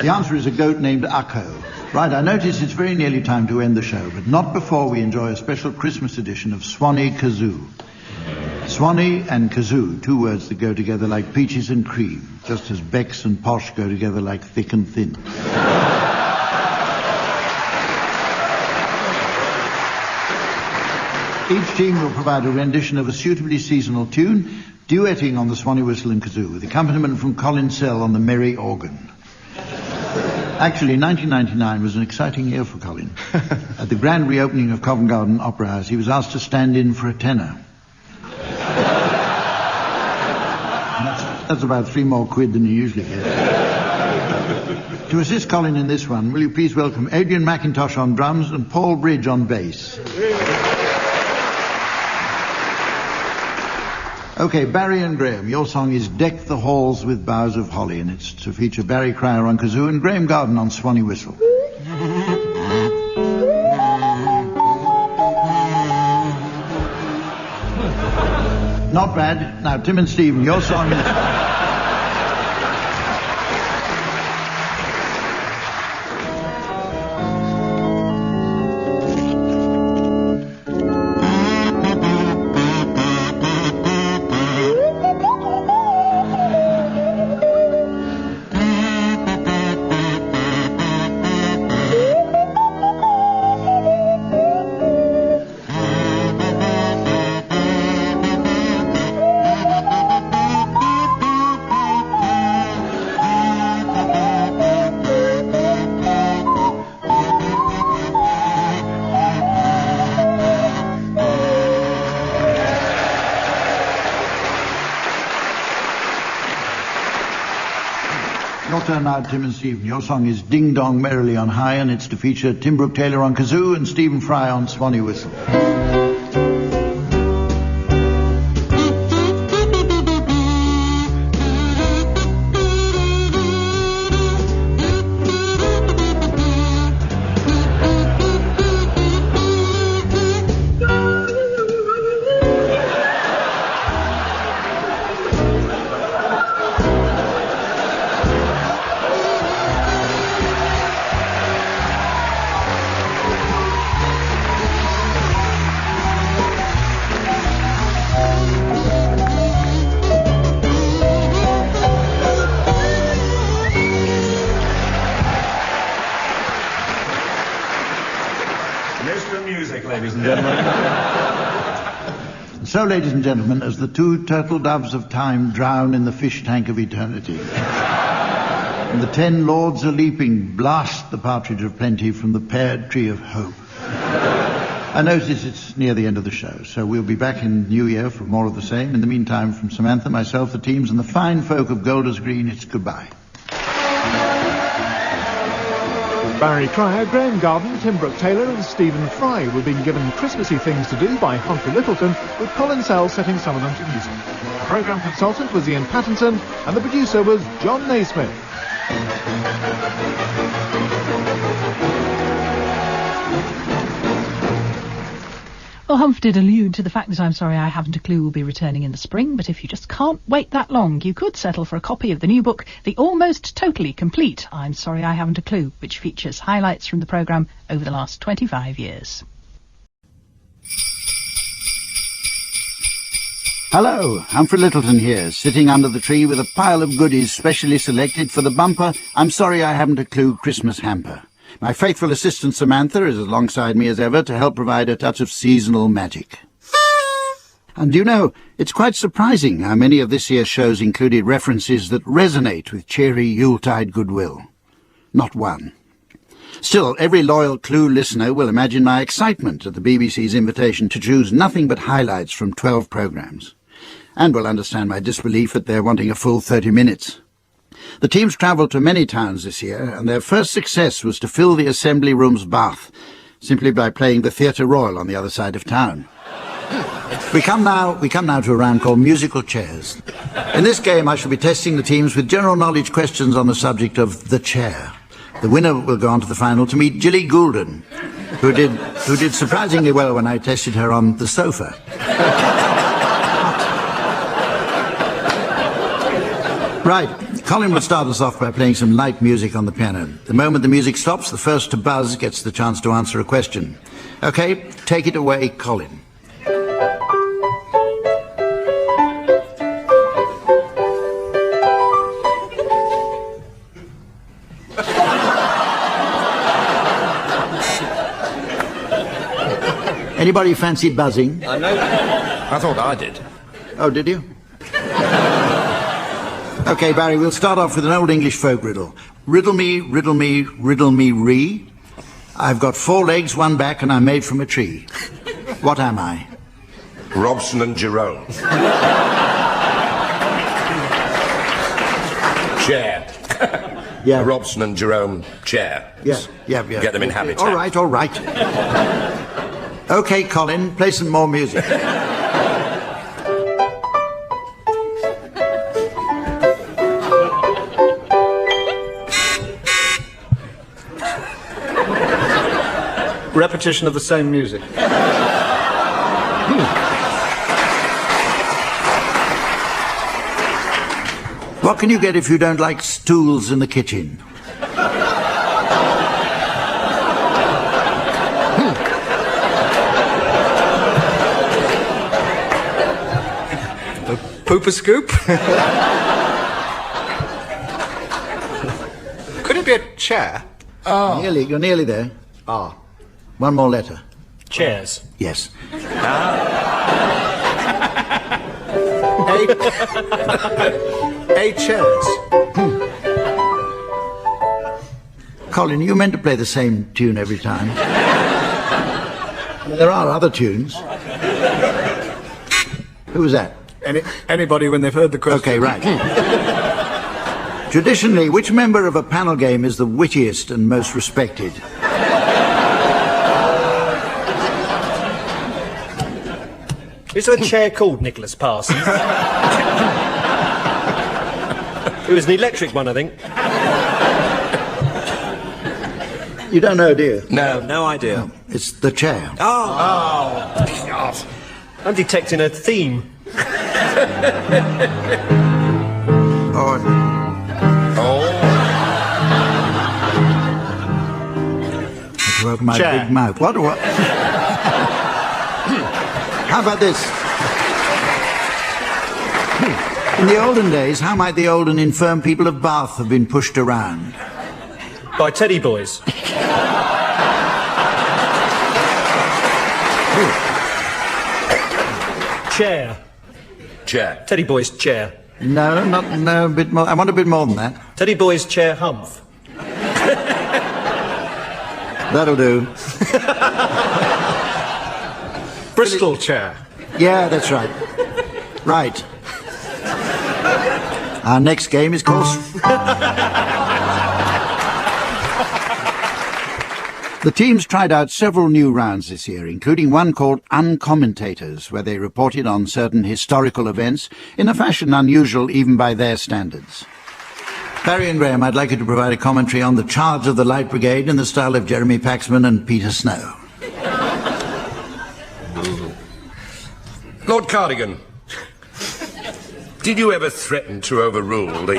The answer is a goat named Akko. Right, I notice it's very nearly time to end the show, but not before we enjoy a special Christmas edition of Swanee Kazoo. Swanee and kazoo, two words that go together like peaches and cream, just as Bex and posh go together like thick and thin. Each team will provide a rendition of a suitably seasonal tune, duetting on the Swanee whistle and kazoo, with accompaniment from Colin Sell on the merry organ. Actually, 1999 was an exciting year for Colin. At the grand reopening of Covent Garden Opera House, he was asked to stand in for a tenor. That's about £3 more than you usually get. To assist Colin in this one, will you please welcome Adrian McIntosh on drums and Paul Bridge on bass. OK, Barry and Graeme, your song is Deck the Halls with Boughs of Holly, and it's to feature Barry Cryer on kazoo and Graeme Garden on Swanee whistle. Not bad. Now, Tim and Stephen, your song is... turn now, Tim and Stephen. Your song is Ding Dong Merrily on High, and it's to feature Tim Brooke-Taylor on kazoo and Stephen Fry on swanee whistle. So, ladies and gentlemen, as the two turtle doves of time drown in the fish tank of eternity, and the 10 lords are leaping, blast the partridge of plenty from the peared tree of hope. I notice it's near the end of the show, so we'll be back in New Year for more of the same. In the meantime, from Samantha, myself, the teams, and the fine folk of Golders Green, it's goodbye. Barry Cryer, Graeme Garden, Tim Brooke-Taylor and Stephen Fry were being given Christmassy things to do by Humphrey Lyttelton, with Colin Sell setting some of them to music. The programme consultant was Ian Pattinson, and the producer was John Naismith. Well, Humph did allude to the fact that I'm Sorry I Haven't a Clue will be returning in the spring, but if you just can't wait that long, you could settle for a copy of the new book, the almost totally complete I'm Sorry I Haven't a Clue, which features highlights from the programme over the last 25 years. Hello, Humphrey Lyttelton here, sitting under the tree with a pile of goodies specially selected for the bumper I'm Sorry I Haven't a Clue Christmas hamper. My faithful assistant Samantha is alongside me as ever to help provide a touch of seasonal magic. And you know, it's quite surprising how many of this year's shows included references that resonate with cheery Yuletide goodwill. Not one. Still, every loyal Clue listener will imagine my excitement at the BBC's invitation to choose nothing but highlights from 12 programmes, and will understand my disbelief at their wanting a full 30 minutes. The teams travelled to many towns this year, and their first success was to fill the Assembly Room's bath, simply by playing the Theatre Royal on the other side of town. We come now to a round called Musical Chairs. In this game, I shall be testing the teams with general knowledge questions on the subject of the chair. The winner will go on to the final to meet Gilly Goulden, who did surprisingly well when I tested her on the sofa. Right. Colin will start us off by playing some light music on the piano. The moment the music stops, the first to buzz gets the chance to answer a question. Okay, take it away, Colin. Anybody fancy buzzing? I know. I thought I did. Oh, did you? Okay, Barry, we'll start off with an old English folk riddle. Riddle me, ree. I've got 4 legs, 1 back, and I'm made from a tree. What am I? Robson and Jerome. Chair. Yeah. Robson and Jerome chair. Yeah. Get them in habitat. All right. Okay, Colin, play some more music. Repetition of the same music. What can you get if you don't like stools in the kitchen? A pooper scoop? Could it be a chair? Oh. You're nearly there. Ah. One more letter. Chairs. Yes. A chairs. Colin, you meant to play the same tune every time. There are other tunes. Who was that? Anybody when they've heard the question. Okay, right. Traditionally, which member of a panel game is the wittiest and most respected? Is there a chair called Nicholas Parsons? It was an electric one, I think. You don't know, do you? No idea. No, it's the chair. Oh, God. I'm detecting a theme. To open my big mouth. What? How about this? In the olden days, how might the old and infirm people of Bath have been pushed around? By teddy boys. Chair. Teddy boy's chair. No, a bit more. I want a bit more than that. Teddy boy's chair humph. That'll do. Bristol chair. Yeah, that's right. Right. Our next game is called... The teams tried out several new rounds this year, including one called Uncommentators, where they reported on certain historical events in a fashion unusual even by their standards. Barry and Graeme, I'd like you to provide a commentary on the charge of the Light Brigade in the style of Jeremy Paxman and Peter Snow. Lord Cardigan, did you ever threaten to overrule the...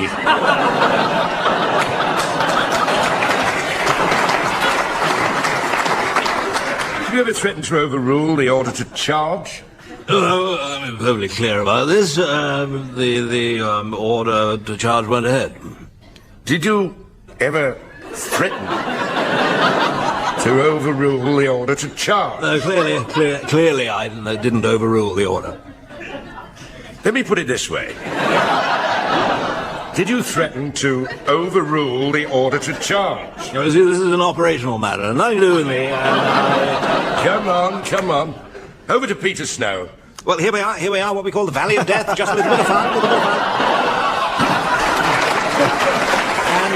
Did you ever threaten to overrule the order to charge? I'm perfectly clear about this. The order to charge went ahead. Did you ever threaten to overrule the order to charge? Clearly I didn't overrule the order. Let me put it this way. Did you threaten to overrule the order to charge? You see, this is an operational matter, nothing to do with me. Come on. Over to Peter Snow. Well, here we are, what we call the Valley of Death, just a little bit of fun, And,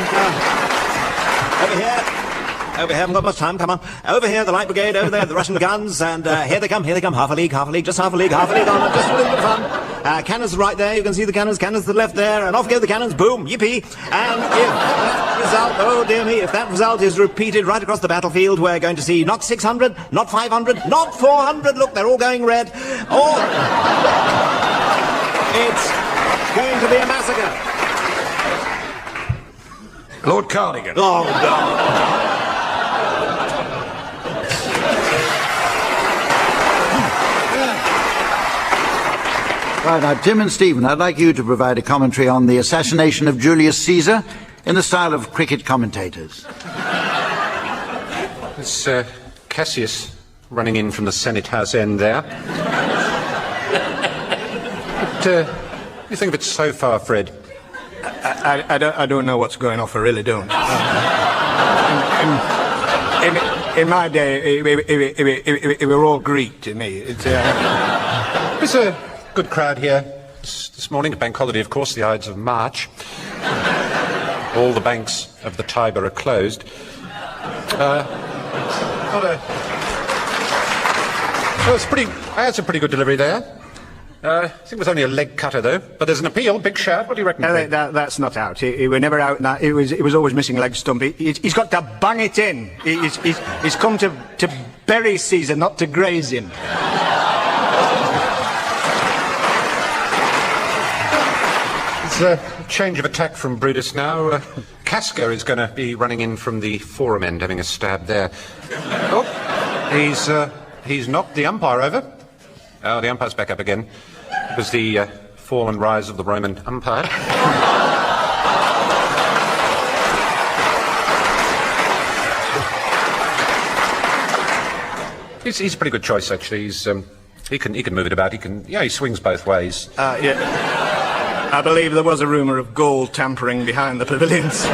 over here, haven't got much time, come on. Over here, the Light Brigade, over there, the Russian guns, and here they come, half a league, just half a league on, just a little bit of fun. Cannons right there, you can see the cannons to the left there, and off go the cannons, boom, yippee. And if that result, oh dear me, if that result is repeated right across the battlefield, we're going to see not 600, not 500, not 400, look, they're all going red. Oh, it's going to be a massacre. Lord Cardigan. Oh, no. Right, now, Tim and Stephen, I'd like you to provide a commentary on the assassination of Julius Caesar in the style of cricket commentators. It's Cassius running in from the Senate House end there. What do you think of it so far, Fred? I don't know what's going off, I really don't. In my day, it were all Greek to me. It's a good crowd here this morning, a bank holiday, of course, the Ides of March. All the banks of the Tiber are closed. I had some pretty good delivery there. I think it was only a leg cutter, though. But there's an appeal, big shout. What do you reckon? That's not out. He were never out. It was always missing leg stump. He's got to bang it in. He's come to bury Caesar, not to graze him. It's a change of attack from Brutus now. Casca is going to be running in from the forum end, having a stab there. Oh, he's knocked the umpire over. Oh, the umpire's back up again. It was the fall and rise of the Roman umpire. He's a pretty good choice, actually. He can move it about. He swings both ways. Yeah. I believe there was a rumour of gold tampering behind the pavilions.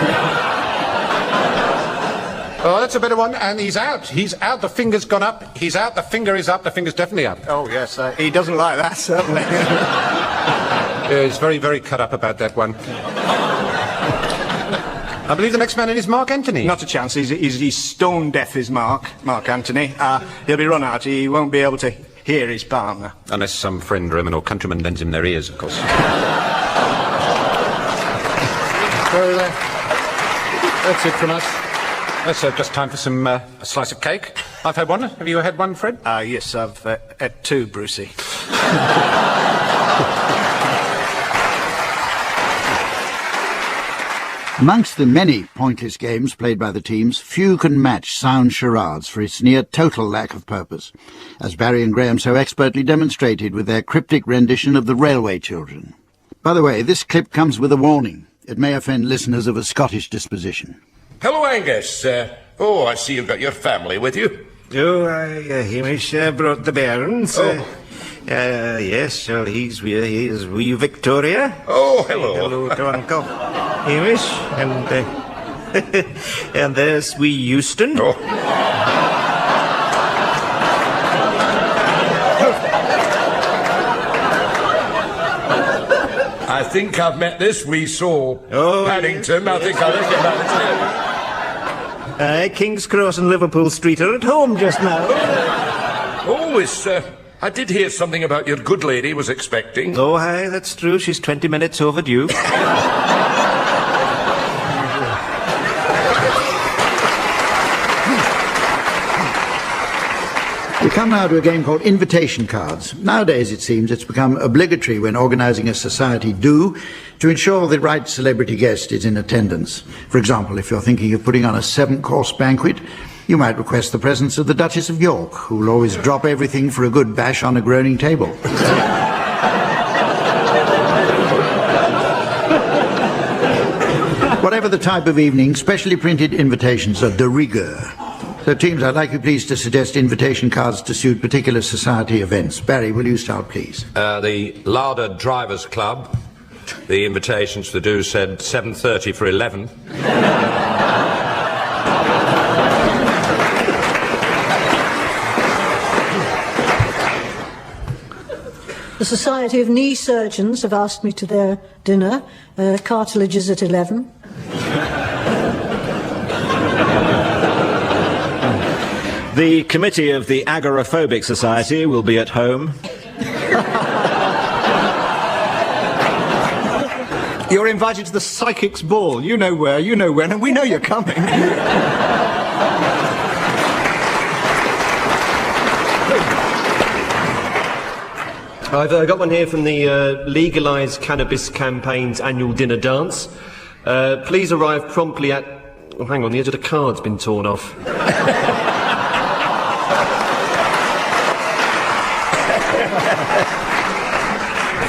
Oh, that's a better one, and he's out. He's out, the finger's gone up. He's out, the finger is up, the finger's definitely up. Oh, yes, he doesn't like that, certainly. Yeah, he's very, very cut up about that one. I believe the next man in is Mark Anthony. Not a chance. He's stone deaf, is Mark Anthony. He'll be run out. He won't be able to hear his partner. Unless some friend, Roman, or countryman lends him their ears, of course. So, that's it from us. It's just time for some a slice of cake. I've had one. Have you had one, Fred? Yes, I've had two, Brucey. Amongst the many pointless games played by the teams, few can match sound charades for its near total lack of purpose, as Barry and Graeme so expertly demonstrated with their cryptic rendition of the Railway Children. By the way, this clip comes with a warning. It may offend listeners of a Scottish disposition. Hello, Angus. I see you've got your family with you. Oh, Hamish brought the bairns. Yes, well, he's with you, Victoria. Oh, hello. Hello to Uncle Hamish. And there's wee Euston. Oh. I think I've met this wee soul. Paddington, yes. I think I recognise him. King's Cross and Liverpool Street are at home just now. I did hear something about your good lady was expecting. Oh, aye, that's true. She's 20 minutes overdue. We come now to a game called invitation cards. Nowadays, it seems, it's become obligatory when organising a society do to ensure the right celebrity guest is in attendance. For example, if you're thinking of putting on a 7-course banquet, you might request the presence of the Duchess of York, who will always drop everything for a good bash on a groaning table. Whatever the type of evening, specially printed invitations are de rigueur. So, teams, I'd like you please to suggest invitation cards to suit particular society events. Barry, will you start, please? The Larder Drivers Club. The invitations to the do said 7:30 for 11. The Society of Knee Surgeons have asked me to their dinner. Cartilage is at 11. The committee of the Agoraphobic Society will be at home. You're invited to the Psychic's Ball. You know where, you know when, and we know you're coming. I've got one here from the Legalise Cannabis Campaign's annual dinner dance. Please arrive promptly at... Oh, hang on, the edge of the card's been torn off.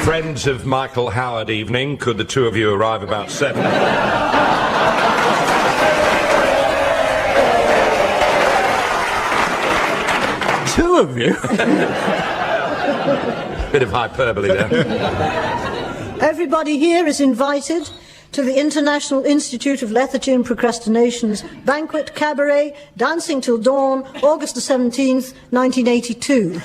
Friends of Michael Howard evening. Could the two of you arrive about 7? Two of you? Bit of hyperbole there. Everybody here is invited to the International Institute of Lethargy and Procrastination's banquet cabaret, Dancing Till Dawn, August the 17th, 1982.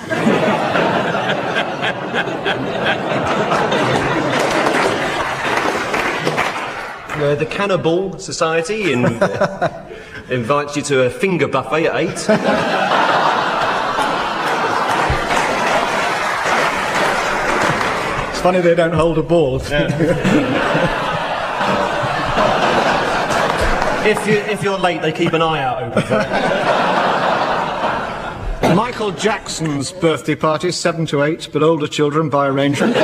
The Cannibal Society invites you to a finger buffet at 8. It's funny they don't hold a ball. If you're late, they keep an eye out open for it. Michael Jackson's birthday party, 7 to 8, but older children by arrangement.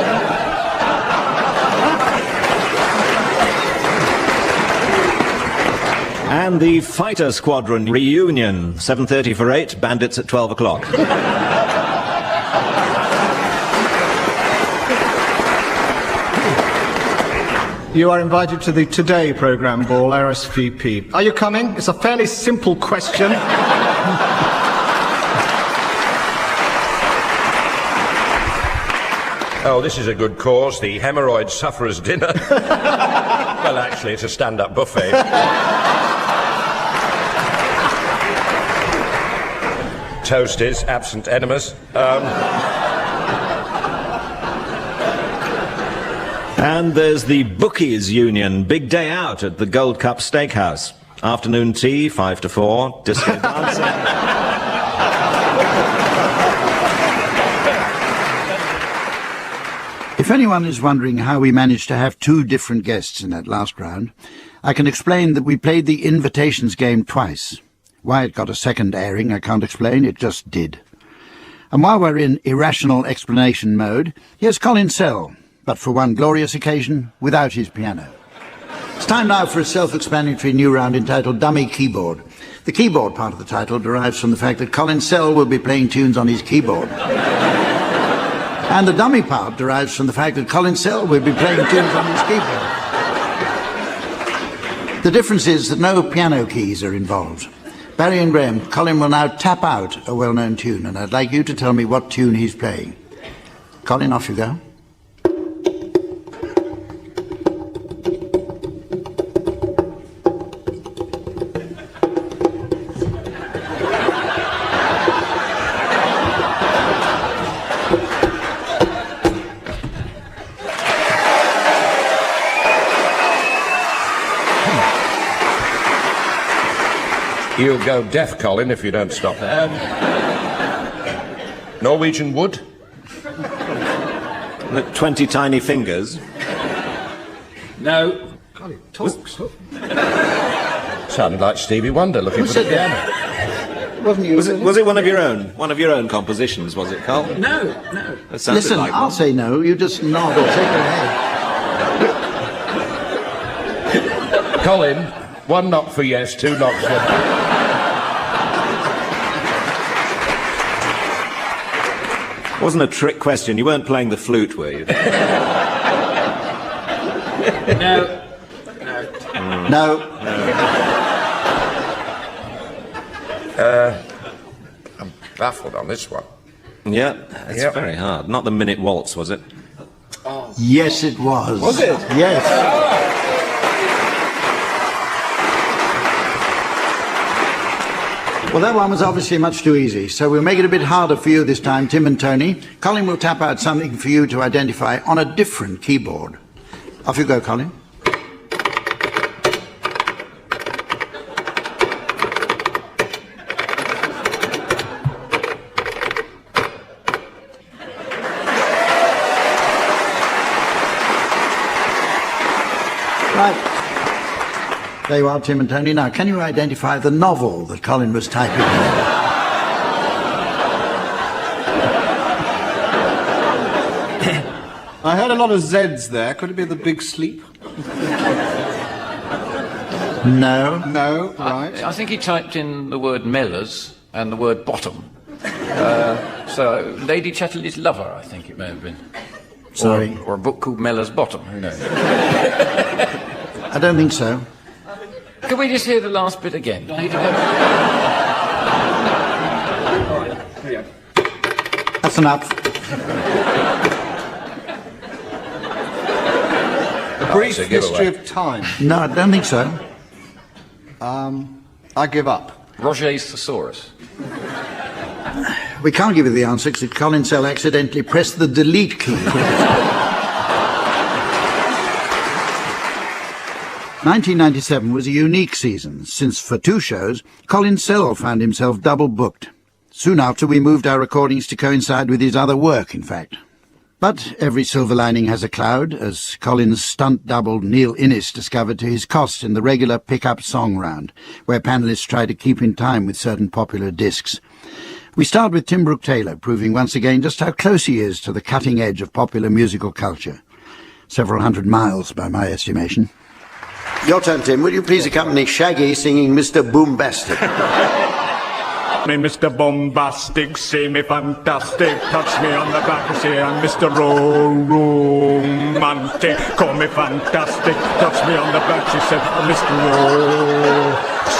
And the Fighter Squadron reunion, 7:30 for 8, bandits at 12 o'clock. You are invited to the Today programme ball, RSVP. Are you coming? It's a fairly simple question. Oh, this is a good cause, the Hemorrhoid Sufferers Dinner. Well, actually, it's a stand-up buffet. Toasties, absent enemas. And there's the Bookies Union. Big day out at the Gold Cup Steakhouse. Afternoon tea, 5 to 4. Disco dancing. If anyone is wondering how we managed to have two different guests in that last round, I can explain that we played the invitations game twice. Why it got a second airing I can't explain, it just did. And while we're in irrational explanation mode, here's Colin Sell, but for one glorious occasion, without his piano. It's time now for a self-explanatory new round entitled Dummy Keyboard. The keyboard part of the title derives from the fact that Colin Sell will be playing tunes on his keyboard. And the dummy part derives from the fact that Colin Sell will be playing tunes on his keyboard. The difference is that no piano keys are involved. Barry and Graeme, Colin will now tap out a well-known tune, and I'd like you to tell me what tune he's playing. Colin, off you go. You'll go deaf, Colin, if you don't stop. Norwegian Wood? 20 Tiny Fingers? No. Colin, talks. Sounded like Stevie Wonder looking for the piano. Wasn't you? Was it one of your own? One of your own compositions, was it, Carl? No. It sounded Listen, like I'll one. say no, you just nod or shake your head. Colin, one knock for yes, two knocks for no. It wasn't a trick question. You weren't playing the flute, were you? No. No. I'm baffled on this one. Yeah, it's very hard. Not the Minute Waltz, was it? Oh. Yes, it was. Was it? Yes. Well, that one was obviously much too easy, so we'll make it a bit harder for you this time, Tim and Tony. Colin will tap out something for you to identify on a different keyboard. Off you go, Colin. Right. There you are, Tim and Tony. Now, can you identify the novel that Colin was typing? I heard a lot of Z's there. Could it be The Big Sleep? No. No, right. I think he typed in the word Mellors and the word bottom. So, Lady Chatterley's Lover, I think it may have been. Sorry. Or a book called Mellors Bottom, who knows? I don't think so. Can we just hear the last bit again? That's enough. A Brief History of Time. No, I don't think so. I give up. Roger's Thesaurus. We can't give you the answer because Colin Sell accidentally pressed the delete key. 1997 was a unique season, since for two shows, Colin Sell found himself double booked. Soon after, we moved our recordings to coincide with his other work, in fact. But every silver lining has a cloud, as Colin's stunt double Neil Innes discovered to his cost in the regular pick-up song round, where panellists try to keep in time with certain popular discs. We start with Tim Brooke-Taylor, proving once again just how close he is to the cutting edge of popular musical culture. Several hundred miles, by my estimation. Your turn, Tim. Will you please accompany Shaggy singing Mr. Boombastic? Me Mr. Bombastic, see me fantastic, touch me on the back and say I'm Mr. Romantic, call me fantastic, touch me on the back, she said, Mr.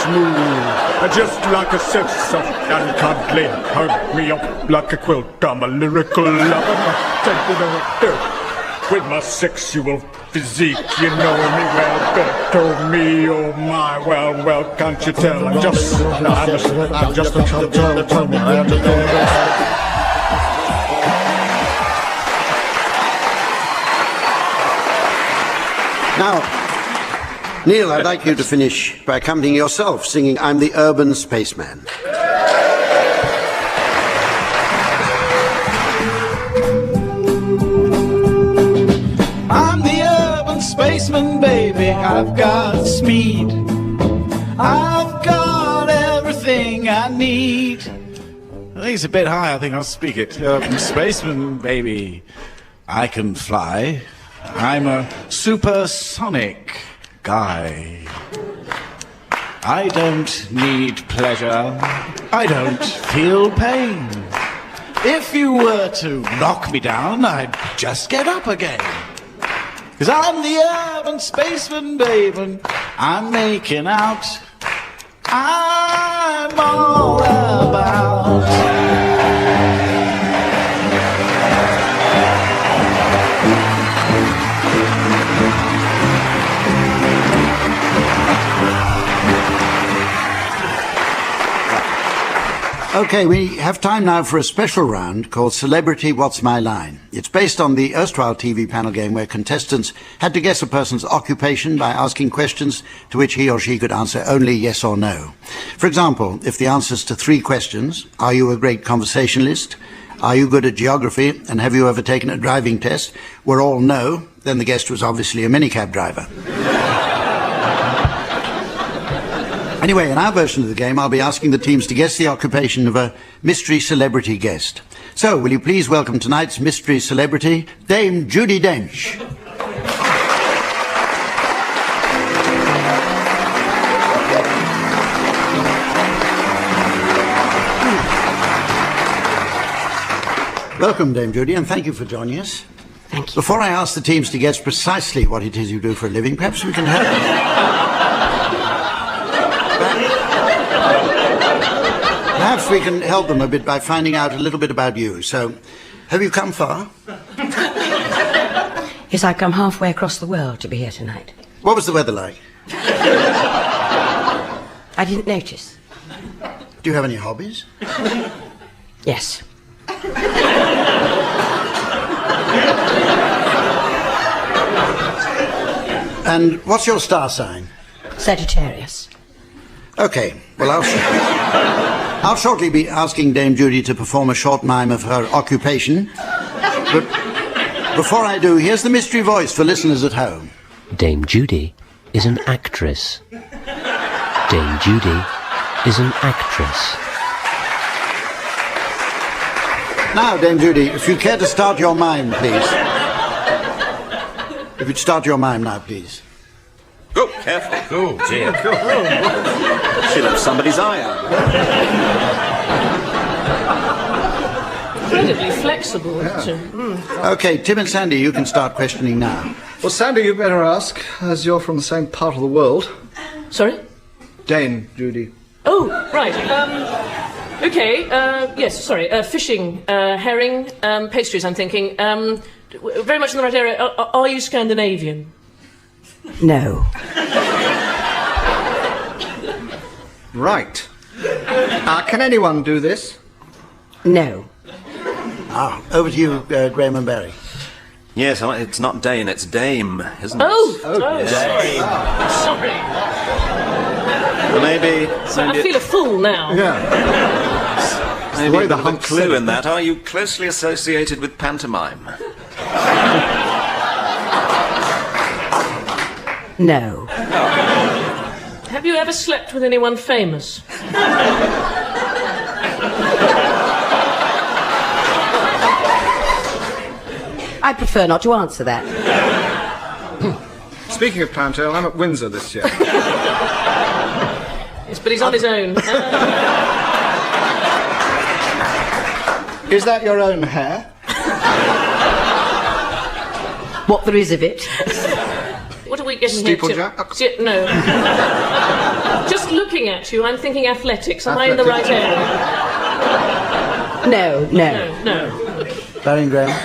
Smooth, just like a silk, soft and cuddly, hug me up like a quilt, I'm a lyrical lover, take it over. With my sexual physique, you know me well, better me, oh my, well, can't you tell? I'm just a tell me, I. Now, Neil, I'd like you to finish by accompanying yourself, singing I'm the Urban Spaceman. I'm the urban spaceman, baby. I've got speed. I've got everything I need. I think it's a bit high. I think I'll speak it. Urban spaceman, baby. I can fly. I'm a supersonic guy. I don't need pleasure. I don't feel pain. If you were to knock me down, I'd just get up again. 'Cause I'm the urban spaceman, babe, and I'm making out. I'm all about. Okay, we have time now for a special round called Celebrity What's My Line. It's based on the erstwhile TV panel game where contestants had to guess a person's occupation by asking questions to which he or she could answer only yes or no. For example, if the answers to 3 questions, are you a great conversationalist, are you good at geography, and have you ever taken a driving test, were all no, then the guest was obviously a minicab driver. Anyway, in our version of the game, I'll be asking the teams to guess the occupation of a mystery celebrity guest. So, will you please welcome tonight's mystery celebrity, Dame Judi Dench. Welcome, Dame Judi, and thank you for joining us. Thank you. Before I ask the teams to guess precisely what it is you do for a living, perhaps we can help. Perhaps we can help them a bit by finding out a little bit about you. So, have you come far? Yes, I've come halfway across the world to be here tonight. What was the weather like? I didn't notice. Do you have any hobbies? Yes. And what's your star sign? Sagittarius. Okay, well, I'll shortly be asking Dame Judi to perform a short mime of her occupation. But before I do, here's the mystery voice for listeners at home. Dame Judi is an actress. Dame Judi is an actress. Now, Dame Judi, if you care to start your mime, please. If you'd start your mime now, please. Oh, careful. Oh, dear. She left somebody's eye out. Incredibly flexible, isn't it? Okay, Tim and Sandy, you can start questioning now. Well, Sandy, you better ask, as you're from the same part of the world. Sorry? Dame Judi. Oh, right. Okay, yes, sorry. Fishing, herring, pastries, I'm thinking. Very much in the right area. Are you Scandinavian? No. Right. Can anyone do this? No. Ah, over to you, Graeme and Barry. Yes, it's not Dane, it's Dame, isn't it? Oh, yes. sorry. Well, maybe... So I feel a fool now. Yeah. Maybe a bit of a clue in that. Are you closely associated with pantomime? No. Have you ever slept with anyone famous? I prefer not to answer that. Speaking of pantomime, I'm at Windsor this year. Yes, but he's on his own. Is that your own hair? What there is of it. What are we getting here to? Steeplejack? No. Just looking at you, I'm thinking athletics. Am I in the right area? No. No. Barry and Graeme?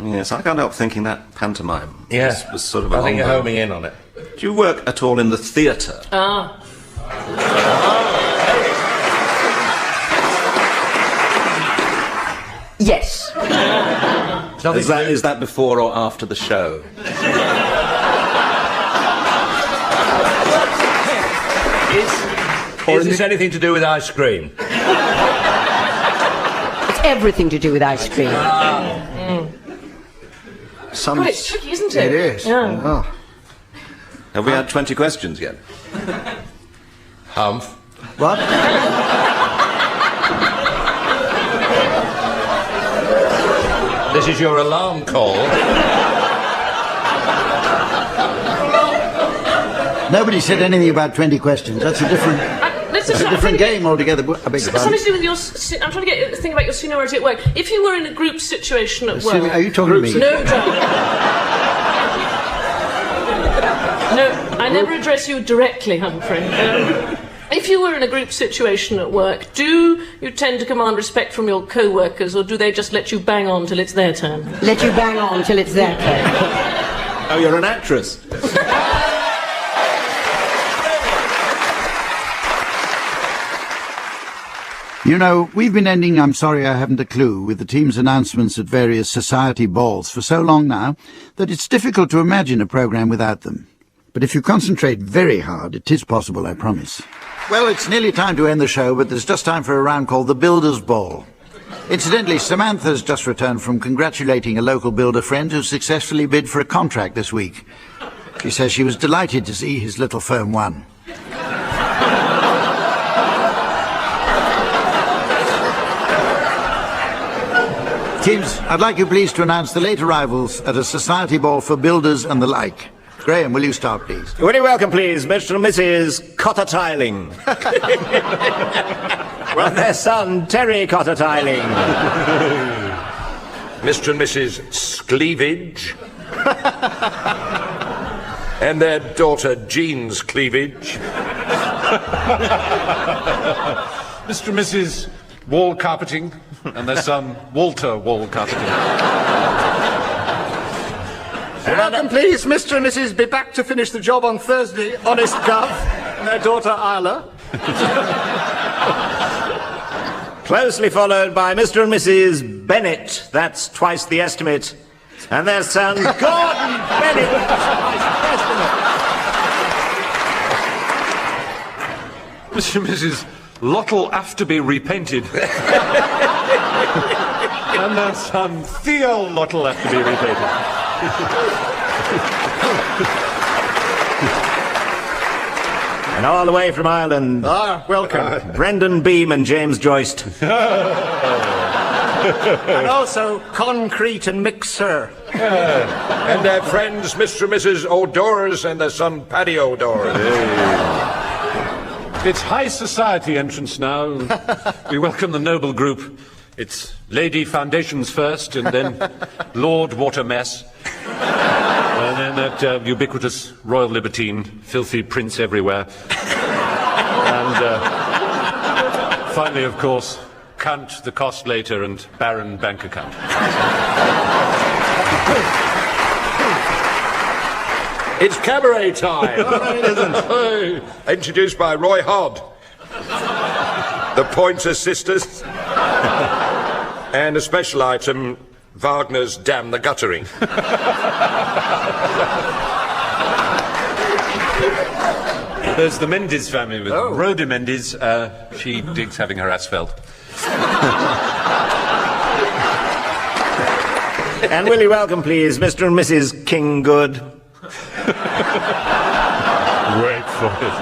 Yes, I can't help thinking that pantomime was sort of I think you're homing in on it. Do you work at all in the theatre? Ah. Yes. Is that before or after the show? Is this anything to do with ice cream? It's everything to do with ice cream. God, it's tricky, isn't it? It is. Yeah. Oh. Have we had 20 questions yet? Humph. What? This is your alarm call. Nobody said anything about 20 questions. That's a different... It's a different game altogether. I beg your pardon. Something to do with your... I'm trying to think about your seniority at work. If you were in a group situation at work... Are you talking to me? No, darling. No, I never address you directly, Humphrey. If you were in a group situation at work, do you tend to command respect from your co-workers, or do they just let you bang on till it's their turn? Let you bang on till it's their turn. Oh, you're an actress. You know, we've been ending I'm Sorry I Haven't a Clue with the team's announcements at various society balls for so long now that it's difficult to imagine a programme without them. But if you concentrate very hard, it is possible, I promise. Well, it's nearly time to end the show, but there's just time for a round called the Builder's Ball. Incidentally, Samantha's just returned from congratulating a local builder friend who successfully bid for a contract this week. She says she was delighted to see his little firm won. Teams, I'd like you please to announce the late arrivals at a society ball for builders and the like. Graeme, will you start, please? Very welcome, please, Mr. and Mrs. Cotter Tiling. Well, their son, Terry Cotter Tiling. Mr. and Mrs. Scleavage. And their daughter, Jean's Cleavage. Mr. and Mrs. Wall Carpeting, and their son, Walter Wall Carpeting. Welcome, please, Mr. and Mrs. Be back to finish the job on Thursday, Honest Gov, and their daughter Isla. Closely followed by Mr. and Mrs. Bennett, that's twice the estimate, and their son, Gordon Bennett, twice the estimate. Mr. and Mrs. Lottle Afterby repainted. And their son, Theo Lottle Afterby repainted. And all the way from Ireland. Welcome. Brendan Beam and James Joyst. And also Concrete and Mixer. And their friends, Mr. and Mrs. O'Doras and their son, Paddy O'Doras. It's high society entrance now. We welcome the noble group. It's Lady Foundations first, and then Lord Watermess. And then that ubiquitous royal libertine, filthy prince everywhere. And finally, of course, Count the cost later and Baron bank account. It's cabaret time. It isn't. Introduced by Roy Hodd, the Pointer Sisters, and a special item, Wagner's Damn the Guttering. There's the Mendes family with Rhoda Mendes. She digs having her asphalt. And will you welcome, please, Mr. and Mrs. Kinggood. Wait for it.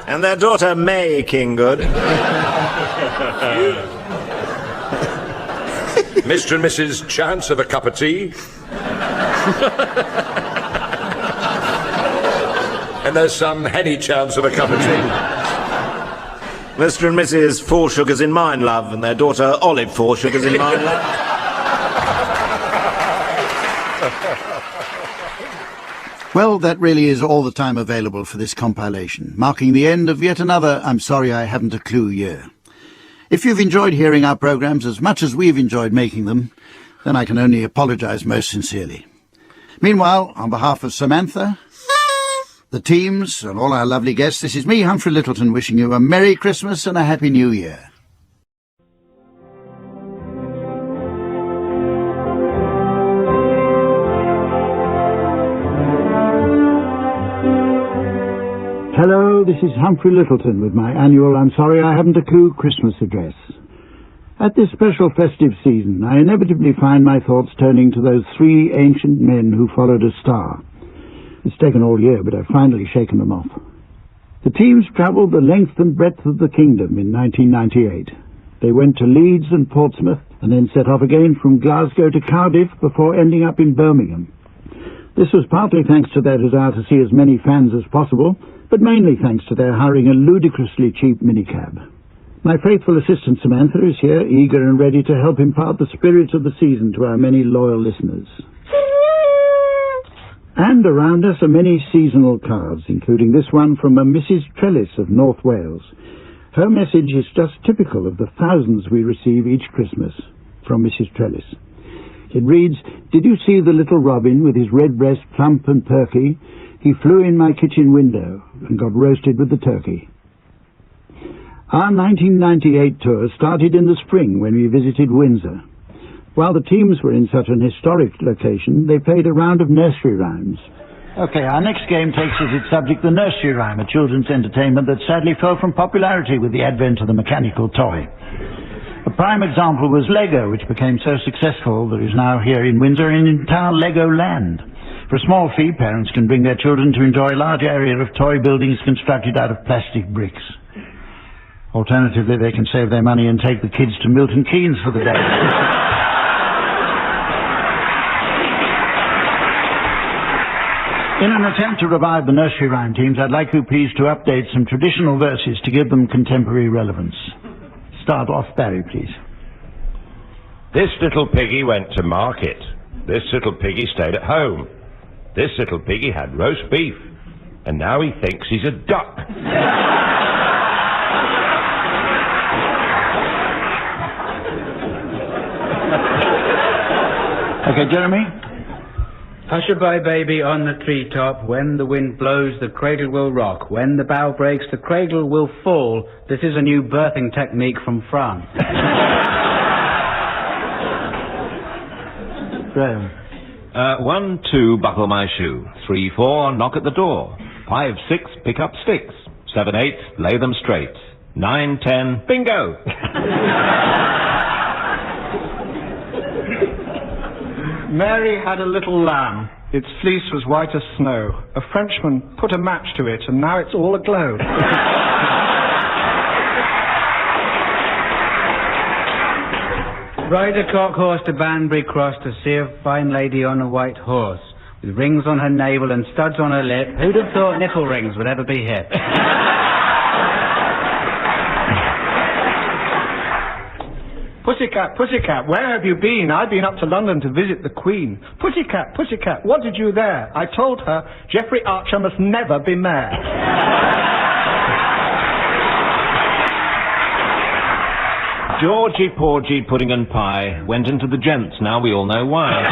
And their daughter, May Kinggood. Mr. and Mrs. Chance of a Cup of Tea. And there's some Henny Chance of a Cup of Tea. Mr. and Mrs. Four Sugars in Mine Love, and their daughter, Olive Four Sugars in Mine Love. Well, that really is all the time available for this compilation, marking the end of yet another I'm Sorry I Haven't a Clue year. If you've enjoyed hearing our programmes as much as we've enjoyed making them, then I can only apologise most sincerely. Meanwhile, on behalf of Samantha, the teams, and all our lovely guests, this is me, Humphrey Lyttelton, wishing you a Merry Christmas and a Happy New Year. Hello, Hello, this is Humphrey Lyttelton with my annual I'm Sorry I Haven't a Clue Christmas address. At this special festive season, I inevitably find my thoughts turning to those three ancient men who followed a star. It's taken all year, but I've finally shaken them off. The teams travelled the length and breadth of the kingdom in 1998. They went to Leeds and Portsmouth, and then set off again from Glasgow to Cardiff before ending up in Birmingham. This was partly thanks to their desire to see as many fans as possible, but mainly thanks to their hiring a ludicrously cheap minicab. My faithful assistant Samantha is here, eager and ready to help impart the spirit of the season to our many loyal listeners. And around us are many seasonal cards, including this one from a Mrs. Trellis of North Wales. Her message is just typical of the thousands we receive each Christmas from Mrs. Trellis. It reads, "Did you see the little robin with his red breast plump and perky? He flew in my kitchen window and got roasted with the turkey." Our 1998 tour started in the spring when we visited Windsor. While the teams were in such an historic location, they played a round of nursery rhymes. OK, our next game takes as its subject the nursery rhyme, a children's entertainment that sadly fell from popularity with the advent of the mechanical toy. A prime example was Lego, which became so successful that is now here in Windsor in entire Lego land. For a small fee, parents can bring their children to enjoy a large area of toy buildings constructed out of plastic bricks. Alternatively, they can save their money and take the kids to Milton Keynes for the day. In an attempt to revive the nursery rhyme teams, I'd like you please to update some traditional verses to give them contemporary relevance. Start off, Barry, please. This little piggy went to market. This little piggy stayed at home. This little piggy had roast beef. And now he thinks he's a duck. OK, Jeremy? Hush-a-bye, baby, on the treetop. When the wind blows, the cradle will rock. When the bough breaks, the cradle will fall. This is a new birthing technique from France. Graeme. 1, 2, buckle my shoe. 3, 4, knock at the door. 5, 6, pick up sticks. 7, 8, lay them straight. 9, 10, bingo! Mary had a little lamb. Its fleece was white as snow. A Frenchman put a match to it, and now it's all aglow. Ride a cock horse to Banbury Cross to see a fine lady on a white horse, with rings on her navel and studs on her lip. Who'd have thought nipple rings would ever be hip? Pussycat, pussycat, where have you been? I've been up to London to visit the Queen. Pussycat, pussycat, what did you there? I told her Geoffrey Archer must never be mayor. Georgie, Porgy, Pudding and Pie went into the gents. Now we all know why.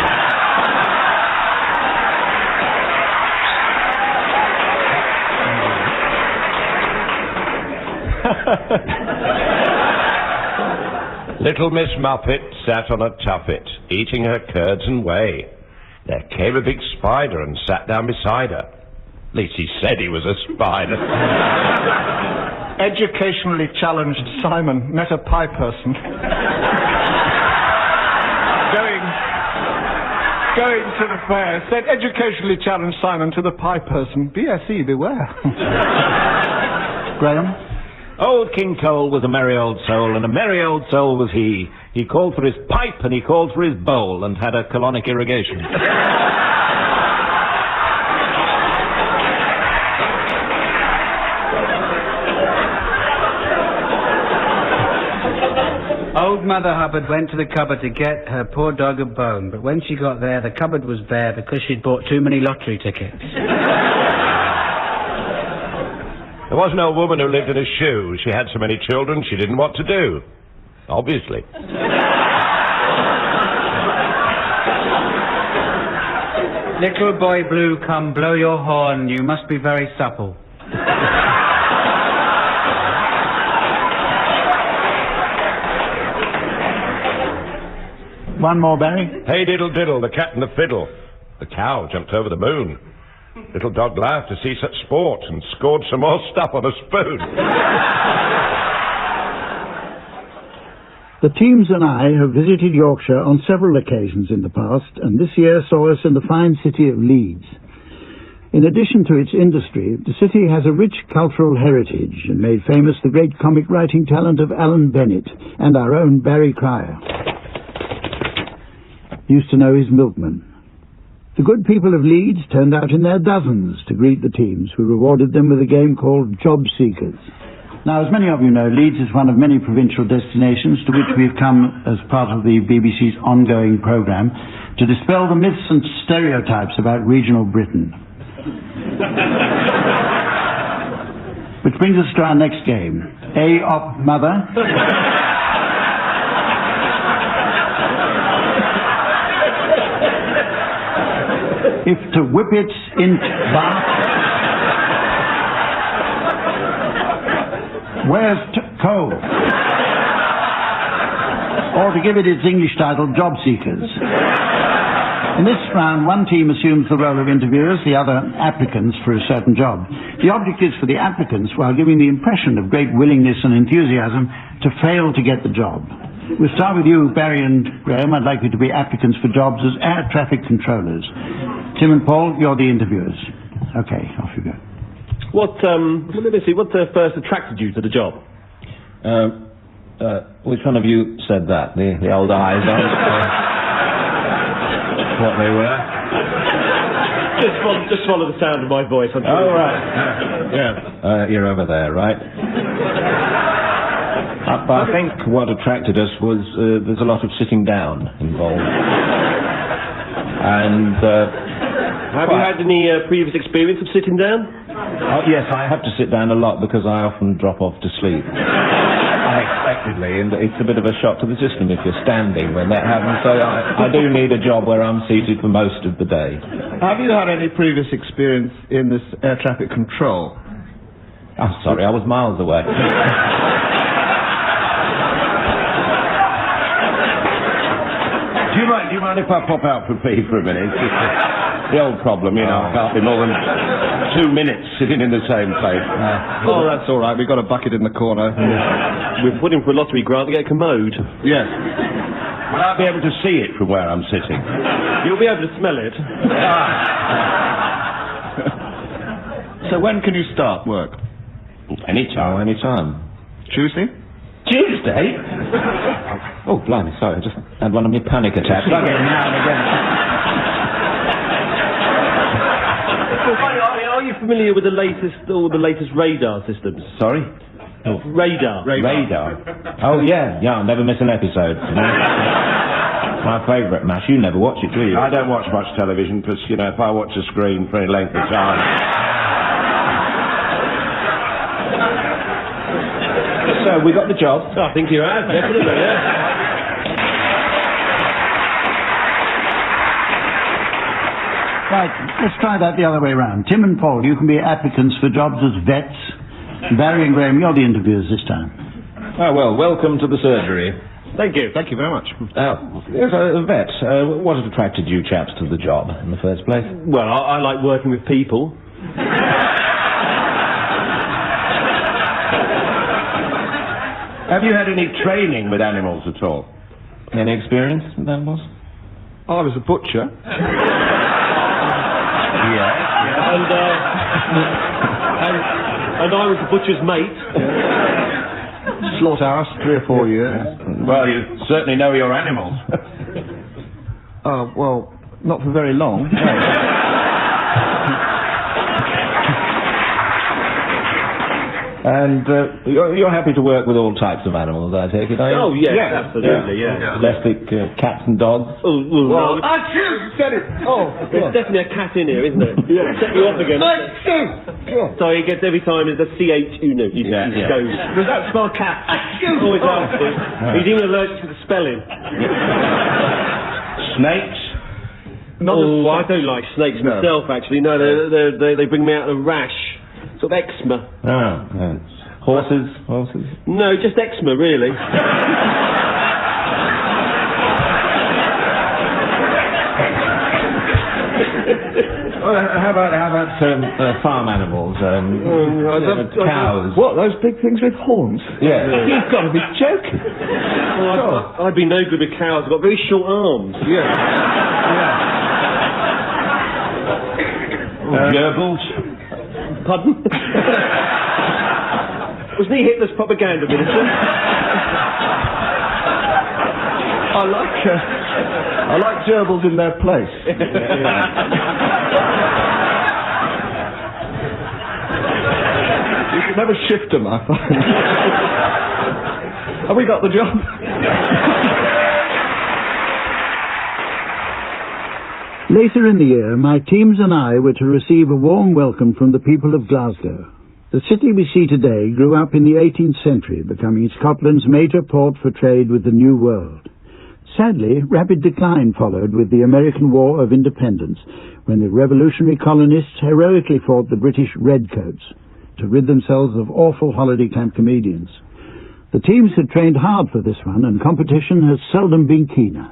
Little Miss Muppet sat on a tuffet, eating her curds and whey. There came a big spider and sat down beside her. At least he said he was a spider. Educationally challenged Simon met a pie person. Going to the fair, said educationally challenged Simon to the pie person, BSE, beware. Graeme? Old King Cole was a merry old soul, and a merry old soul was he. He called for his pipe and he called for his bowl, and had a colonic irrigation. Old Mother Hubbard went to the cupboard to get her poor dog a bone, but when she got there, the cupboard was bare because she'd bought too many lottery tickets. There was an old woman who lived in a shoe. She had so many children she didn't know what to do. Obviously. Little boy blue, come blow your horn. You must be very supple. One more, Barry. Hey diddle diddle, the cat and the fiddle. The cow jumped over the moon. Little dog laughed to see such sport and scored some more stuff on a spoon. The teams and I have visited Yorkshire on several occasions in the past, and this year saw us in the fine city of Leeds. In addition to its industry, the city has a rich cultural heritage and made famous the great comic writing talent of Alan Bennett and our own Barry Cryer. Used to know his milkman. The good people of Leeds turned out in their dozens to greet the teams, who rewarded them with a game called Job Seekers. Now, as many of you know, Leeds is one of many provincial destinations to which we've come as part of the BBC's ongoing programme to dispel the myths and stereotypes about regional Britain. Which brings us to our next game. A op mother. If to whippets int Bath. Where's coal? Or to give it its English title, Job Seekers. In this round, one team assumes the role of interviewers, the other applicants for a certain job. The object is for the applicants, while giving the impression of great willingness and enthusiasm, to fail to get the job. We'll start with you, Barry and Graeme. I'd like you to be applicants for jobs as air traffic controllers. Tim and Paul, you're the interviewers. Okay, off you go. What first attracted you to the job? Which one of you said that? The old eyes on what they were? Just follow the sound of my voice. Oh, right. Yeah. You're over there, right? But I think what attracted us was there's a lot of sitting down involved. And have you had any previous experience of sitting down? Oh, yes, I have to sit down a lot because I often drop off to sleep. Unexpectedly, and it's a bit of a shock to the system if you're standing when that happens, so I do need a job where I'm seated for most of the day. Have you had any previous experience in this air traffic control? Oh, sorry, I was miles away. Do you mind if I pop out for pee for a minute? It's just the old problem, you know. I can't be more than 2 minutes sitting in the same place. Oh, that's all right. We've got a bucket in the corner. We're putting for a lottery grant to get a commode. Yes. Will I be able to see it from where I'm sitting? You'll be able to smell it. So when can you start work? Anytime. Anytime. Tuesday? Tuesday? Oh, blimey, sorry, I just had one of my panic attacks. I get now and again. Are you familiar with the latest radar systems? Sorry? Oh. Radar. Oh, yeah, I never miss an episode. My favourite mash. You never watch it, do you? I don't watch much television because, you know, if I watch a screen for any length of time... So, we got the job. I think you have, definitely, yeah. Right, let's try that the other way around. Tim and Paul, you can be applicants for jobs as vets. Barry and Graeme, you're the interviewers this time. Oh, well, welcome to the surgery. Thank you. Thank you very much. Vet, what has attracted you chaps to the job in the first place? Well, I like working with people. Have you had any training with animals at all? Any experience with animals? I was a butcher. Yeah. And I was the butcher's mate. Slaughterhouse, 3 or 4 years. Well, you certainly know your animals. Well, not for very long. And you're happy to work with all types of animals, I take it, are you? Oh, yes, absolutely, yeah. Domestic cats and dogs? Well, Get it! Oh, there's definitely a cat in here, isn't there? Yeah. Set you off again. So he gets every time there's a CH, you know, he goes. Does that spell cat? Always asking. He's even allergic to the spelling. Snakes? I don't like snakes myself, actually. No, they bring me out a rash. Sort of eczema. Oh, yeah. Horses? No, just eczema, really. How about farm animals? Cows. What, those big things with horns? Yeah. You've got to be joking. I'd be no good with cows. I've got very short arms. Gerbils. Pardon? Wasn't he Hitler's propaganda minister? I like gerbils in their place. You can never shift them, I find. Have we got the job? Later in the year, my teams and I were to receive a warm welcome from the people of Glasgow. The city we see today grew up in the 18th century, becoming Scotland's major port for trade with the New World. Sadly, rapid decline followed with the American War of Independence, when the revolutionary colonists heroically fought the British redcoats to rid themselves of awful holiday camp comedians. The teams had trained hard for this one, and competition has seldom been keener.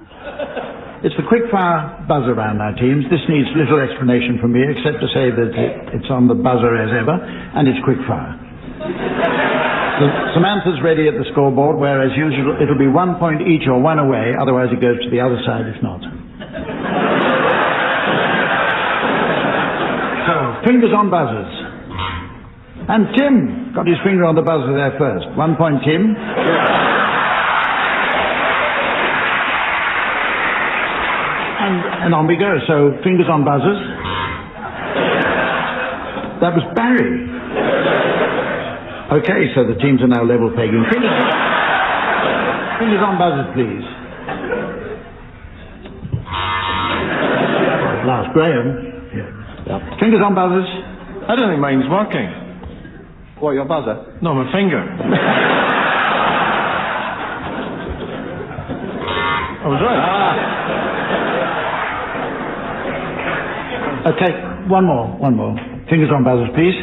It's the quickfire buzzer round our teams. This needs little explanation from me, except to say that it's on the buzzer as ever, and it's quickfire. Samantha's ready at the scoreboard, where, as usual, it'll be 1 point each or one away, otherwise it goes to the other side if not. So, fingers on buzzers. And Tim got his finger on the buzzer there first. 1 point, Tim. And on we go. So, fingers on buzzers. That was Barry. Okay, so the teams are now level pegging. Fingers on buzzers, please. Last, Graham. Yep. Fingers on buzzers. I don't think mine's working. What, your buzzer? No, my finger. I was right. Okay, one more. Fingers on buzzers, please.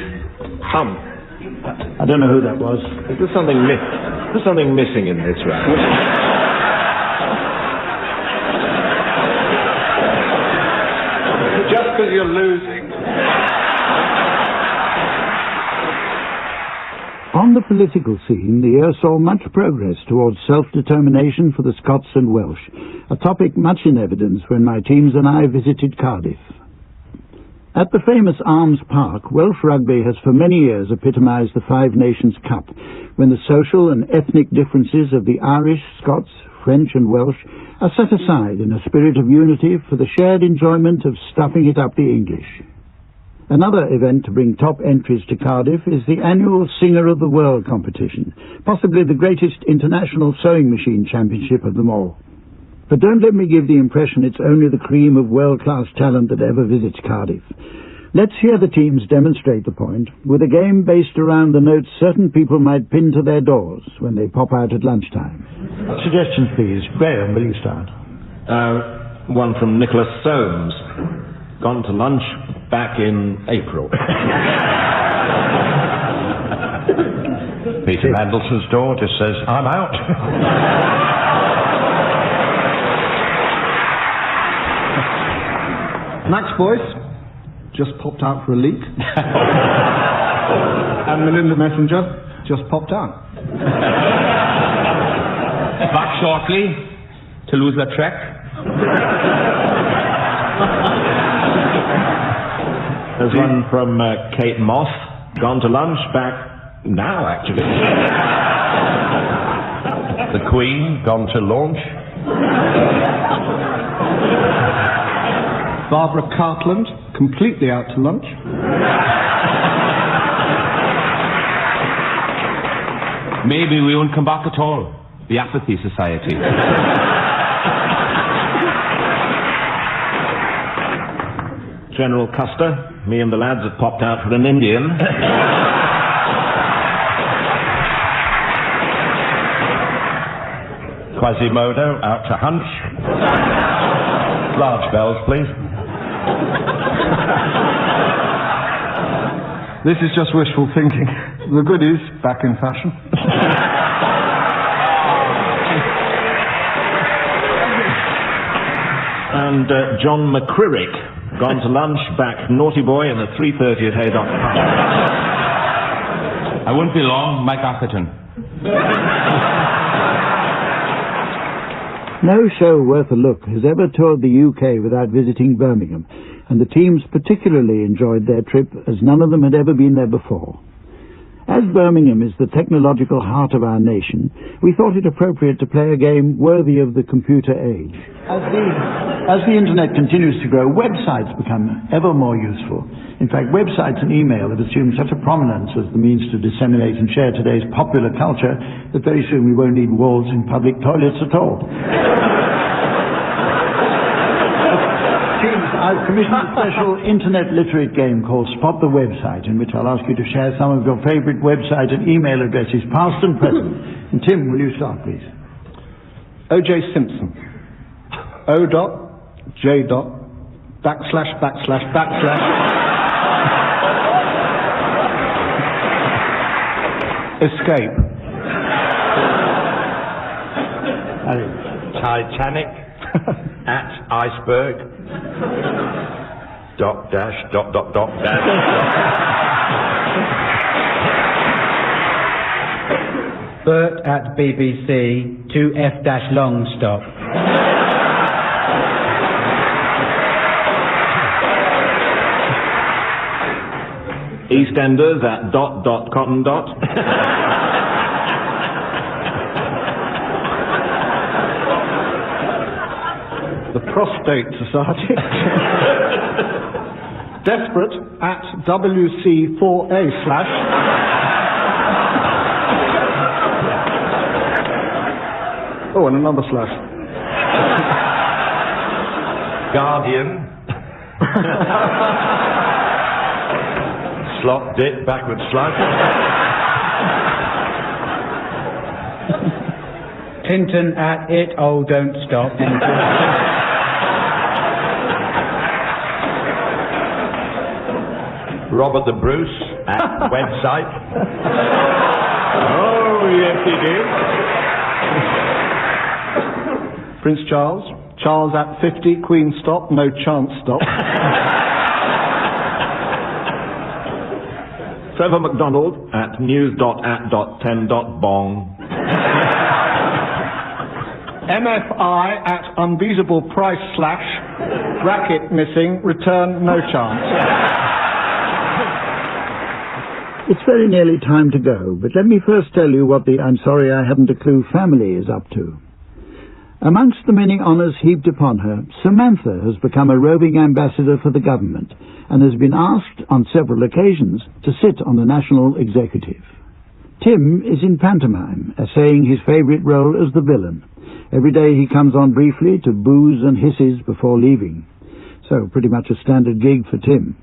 I don't know who that was. There's something missing in this round. Just because you're losing. On the political scene, the year saw much progress towards self-determination for the Scots and Welsh, a topic much in evidence when my teams and I visited Cardiff. At the famous Arms Park, Welsh rugby has for many years epitomised the Five Nations Cup, when the social and ethnic differences of the Irish, Scots, French and Welsh are set aside in a spirit of unity for the shared enjoyment of stuffing it up the English. Another event to bring top entries to Cardiff is the annual Singer of the World competition, possibly the greatest international sewing machine championship of them all. But don't let me give the impression it's only the cream of world-class talent that ever visits Cardiff. Let's hear the teams demonstrate the point with a game based around the notes certain people might pin to their doors when they pop out at lunchtime. Suggestions, please. Graham, will you start? One from Nicholas Soames. Gone to lunch back in April. Peter Mandelson's door just says, I'm out. Max Boyce just popped out for a leak. And Melinda Messenger just popped out. Back shortly to lose the track. There's one from Kate Moss. Gone to lunch back now, actually. The Queen gone to launch. Barbara Cartland, completely out to lunch. Maybe we won't come back at all. The Apathy Society. General Custer, me and the lads have popped out for an Indian. Quasimodo out to hunch. Large bells, please. This is just wishful thinking. The goodies back in fashion. And John McCririck Gone to lunch, back naughty boy in the 3:30 at Haydock Park. I won't be long, Mike Atherton. No show worth a look has ever toured the UK without visiting Birmingham, and the teams particularly enjoyed their trip as none of them had ever been there before. As Birmingham is the technological heart of our nation, we thought it appropriate to play a game worthy of the computer age. As the internet continues to grow, websites become ever more useful. In fact, websites and email have assumed such a prominence as the means to disseminate and share today's popular culture that very soon we won't need walls in public toilets at all. I've commissioned a special internet literate game called Spot the Website, in which I'll ask you to share some of your favourite website and email addresses, past and present. And Tim, will you start, please? O.J. Simpson. O.J. / Escape. Titanic at iceberg. Dash. Bert at BBC, 2F- long stop. EastEnders at ... cotton . The Prostate Society. Desperate at WC4A/. Oh, and another slash. Guardian. Slot dit, backward slide. Tinton at it, oh don't stop. Robert the Bruce at website. Oh, yes, he did. Prince Charles. Charles at 50, Queen stop, no chance stop. Trevor MacDonald at news.at.10.bong. MFI at unbeatable price / bracket missing, return no chance. It's very nearly time to go, but let me first tell you what the I'm sorry I haven't a clue family is up to. Amongst the many honours heaped upon her, Samantha has become a roving ambassador for the government and has been asked on several occasions to sit on the national executive. Tim is in pantomime, essaying his favourite role as the villain. Every day he comes on briefly to boos and hisses before leaving. So pretty much a standard gig for Tim.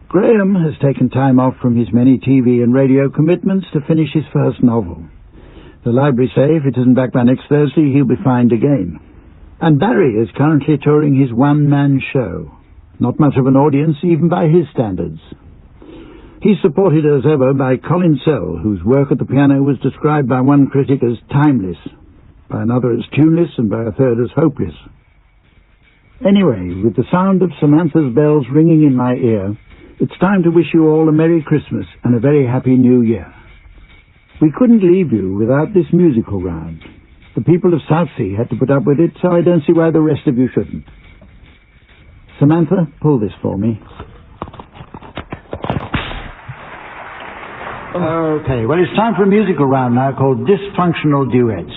Graeme has taken time off from his many TV and radio commitments to finish his first novel. The library say if it isn't back by next Thursday, he'll be fined again. And Barry is currently touring his one-man show. Not much of an audience, even by his standards. He's supported as ever by Colin Sell, whose work at the piano was described by one critic as timeless, by another as tuneless, and by a third as hopeless. Anyway, with the sound of Samantha's bells ringing in my ear, it's time to wish you all a Merry Christmas and a very Happy New Year. We couldn't leave you without this musical round. The people of Southsea had to put up with it, so I don't see why the rest of you shouldn't. Samantha, pull this for me. Okay, well, it's time for a musical round now called Dysfunctional Duets.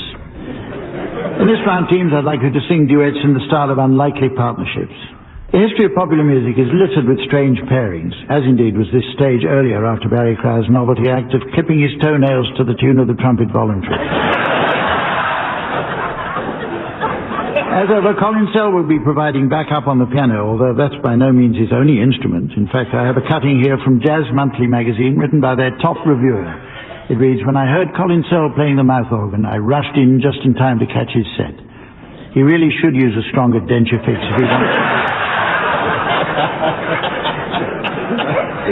In this round, teams, I'd like you to sing duets in the style of unlikely partnerships. The history of popular music is littered with strange pairings, as indeed was this stage earlier after Barry Crow's novelty act of clipping his toenails to the tune of the Trumpet Voluntary. As ever, Colin Sell will be providing backup on the piano, although that's by no means his only instrument. In fact, I have a cutting here from Jazz Monthly magazine written by their top reviewer. It reads, "When I heard Colin Sell playing the mouth organ, I rushed in just in time to catch his set. He really should use a stronger denture fix if he wants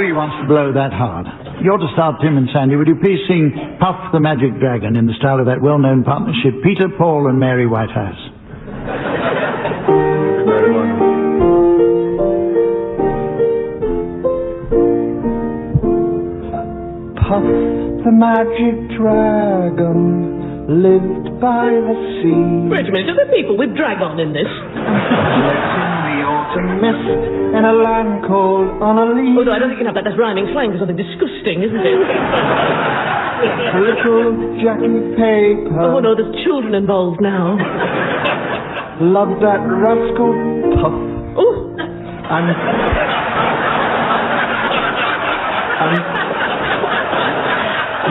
he wants to blow that hard. You're to start, Tim and Sandy. Would you please sing Puff the Magic Dragon in the style of that well-known partnership, Peter, Paul and Mary Whitehouse? Puff, the magic dragon, lived by the sea. Wait a minute, are there people with dragon in this? Lived in the autumn mist in a land called Honolulu. Oh, no, I don't think you can have that. That's rhyming slang for something disgusting, isn't it? Little Jackie Paper. Oh, no, there's children involved now. Loved that rascal Puff. Oh. And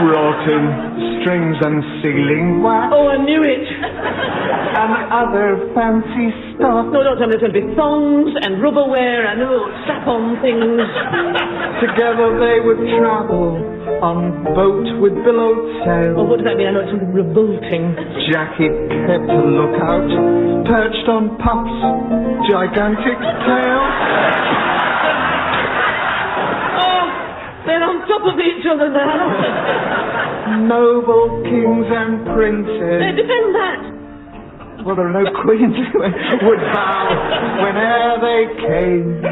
brought in strings and sealing wax. Oh, I knew it. And other fancy stuff. No, don't tell me there's going to be thongs and rubberware and strap-on things. Together they would travel on boat with billowed sails. Oh, what does that mean? I know it's something revolting. Jackie kept a lookout, perched on Puff's gigantic tail. Oh, they're on top of each other now. Noble kings and princes. Defend that. Well, there are no queens would bow whene'er they came.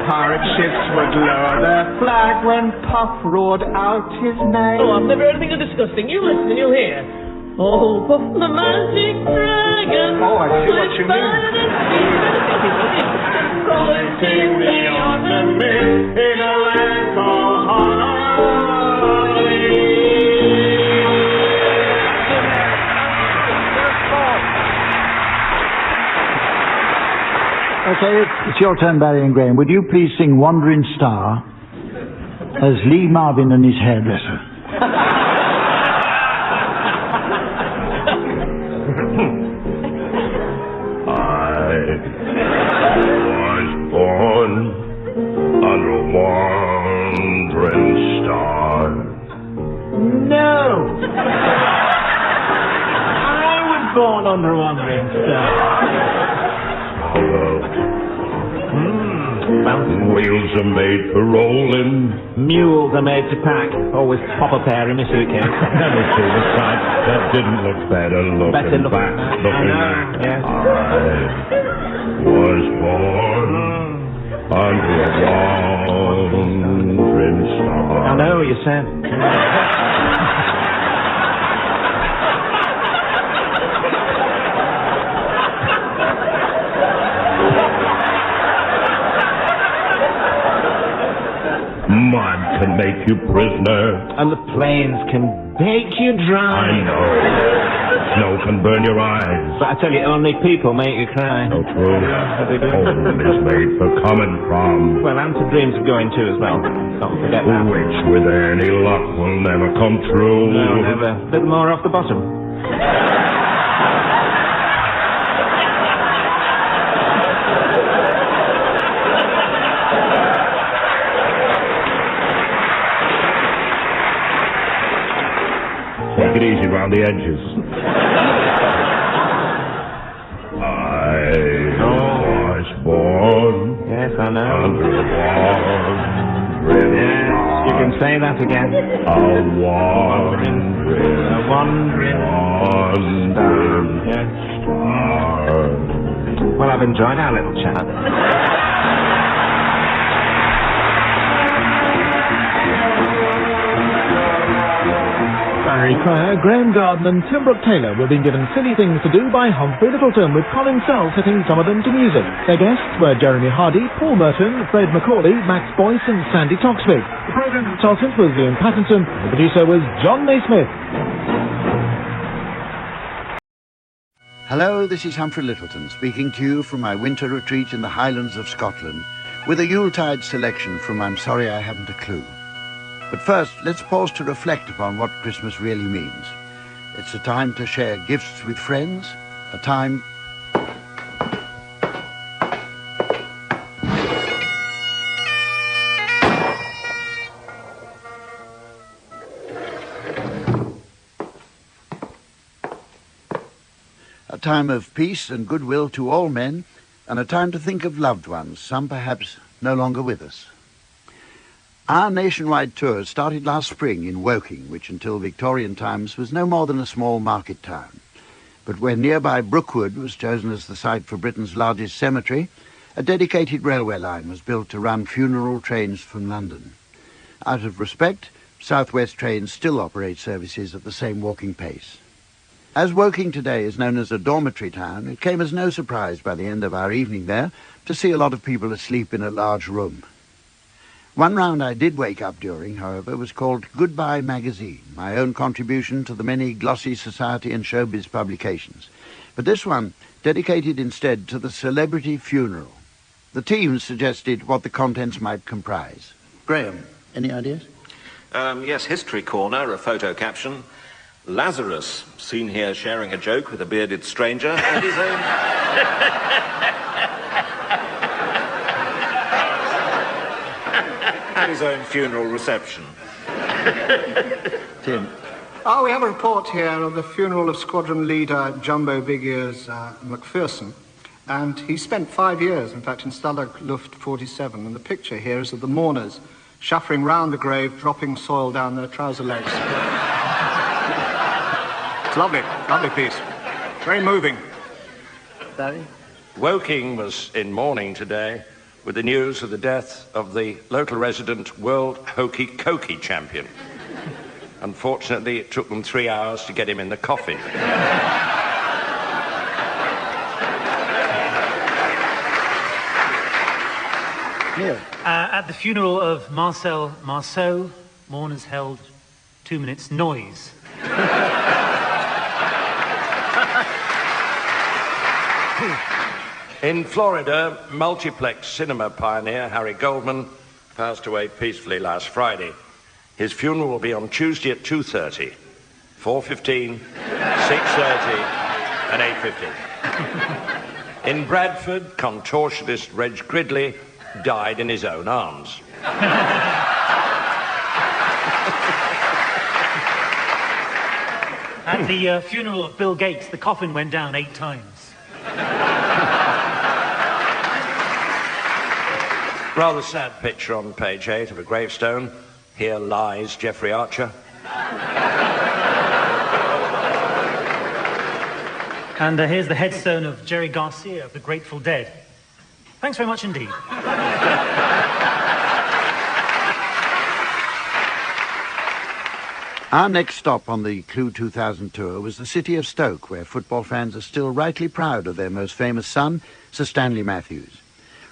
Pirate ships would lower their flag when Puff roared out his name. Oh, I've never heard anything so disgusting. You listen and you'll hear. Oh, Puff the magic dragon. Oh, I see what you mean. Rolling the autumn mist in a land called Honolulu. Okay, it's your turn, Barry and Graeme. Would you please sing Wandering Star as Lee Marvin and his hairdresser? I was born under a wandering star. No! I was born under a wandering star. Wheels are made for rolling. Mules are made to pack. Always pop a pair in my suitcase. Never see the sight that didn't look better looking back. Looking back. Yes. I was born under a wandering star. I know what you said. Mud can make you prisoner. And the plains can bake you dry. I know. Snow can burn your eyes. But I tell you, only people make you cry. So true. Home is made for coming from. Well, and to dreams of going to as well. Don't forget that. Which, with any luck, will never come true. No, never. A bit more off the bottom. Take it easy round the edges. I was born. Yes, I know. Under a wandering star. You can say that again. A wandering star. Well, I've enjoyed our little chat. Barry Cryer, Graeme Garden and Tim Brooke-Taylor were being given silly things to do by Humphrey Lyttelton, with Colin Sell setting some of them to music. Their guests were Jeremy Hardy, Paul Merton, Fred Macaulay, Max Boyce and Sandy Toxvig. The programme consultant was Ian Pattinson, and the producer was John Naismith. Hello, this is Humphrey Lyttelton speaking to you from my winter retreat in the Highlands of Scotland with a Yuletide selection from I'm Sorry I Haven't a Clue. But first, let's pause to reflect upon what Christmas really means. It's a time to share gifts with friends, a time... a time of peace and goodwill to all men, and a time to think of loved ones, some perhaps no longer with us. Our nationwide tour started last spring in Woking, which until Victorian times was no more than a small market town. But when nearby Brookwood was chosen as the site for Britain's largest cemetery, a dedicated railway line was built to run funeral trains from London. Out of respect, South West trains still operate services at the same walking pace. As Woking today is known as a dormitory town, it came as no surprise by the end of our evening there to see a lot of people asleep in a large room. One round I did wake up during, however, was called Goodbye Magazine, my own contribution to the many glossy society and showbiz publications. But this one dedicated instead to the celebrity funeral. The team suggested what the contents might comprise. Graeme, any ideas? Yes, History Corner, a photo caption. Lazarus, seen here sharing a joke with a bearded stranger at his own... at his own funeral reception. Tim. Oh, we have a report here of the funeral of squadron leader Jumbo Big Ears McPherson. And he spent 5 years, in fact, in Stalag Luft 47. And the picture here is of the mourners shuffling round the grave, dropping soil down their trouser legs. It's lovely, lovely piece. Very moving. Barry? Woking was in mourning today with the news of the death of the local resident world hokey cokey champion. Unfortunately, it took them 3 hours to get him in the coffin. At the funeral of Marcel Marceau, mourners held 2 minutes noise. In Florida, multiplex cinema pioneer Harry Goldman passed away peacefully last Friday. His funeral will be on Tuesday at 2:30, 4:15, 6:30 and 8:15. In Bradford, contortionist Reg Gridley died in his own arms. At the funeral of Bill Gates, the coffin went down 8 times. Rather sad picture on page 8 of a gravestone. Here lies Jeffrey Archer. And here's the headstone of Jerry Garcia of the Grateful Dead. Thanks very much indeed. Our next stop on the Clue 2000 tour was the city of Stoke, where football fans are still rightly proud of their most famous son, Sir Stanley Matthews.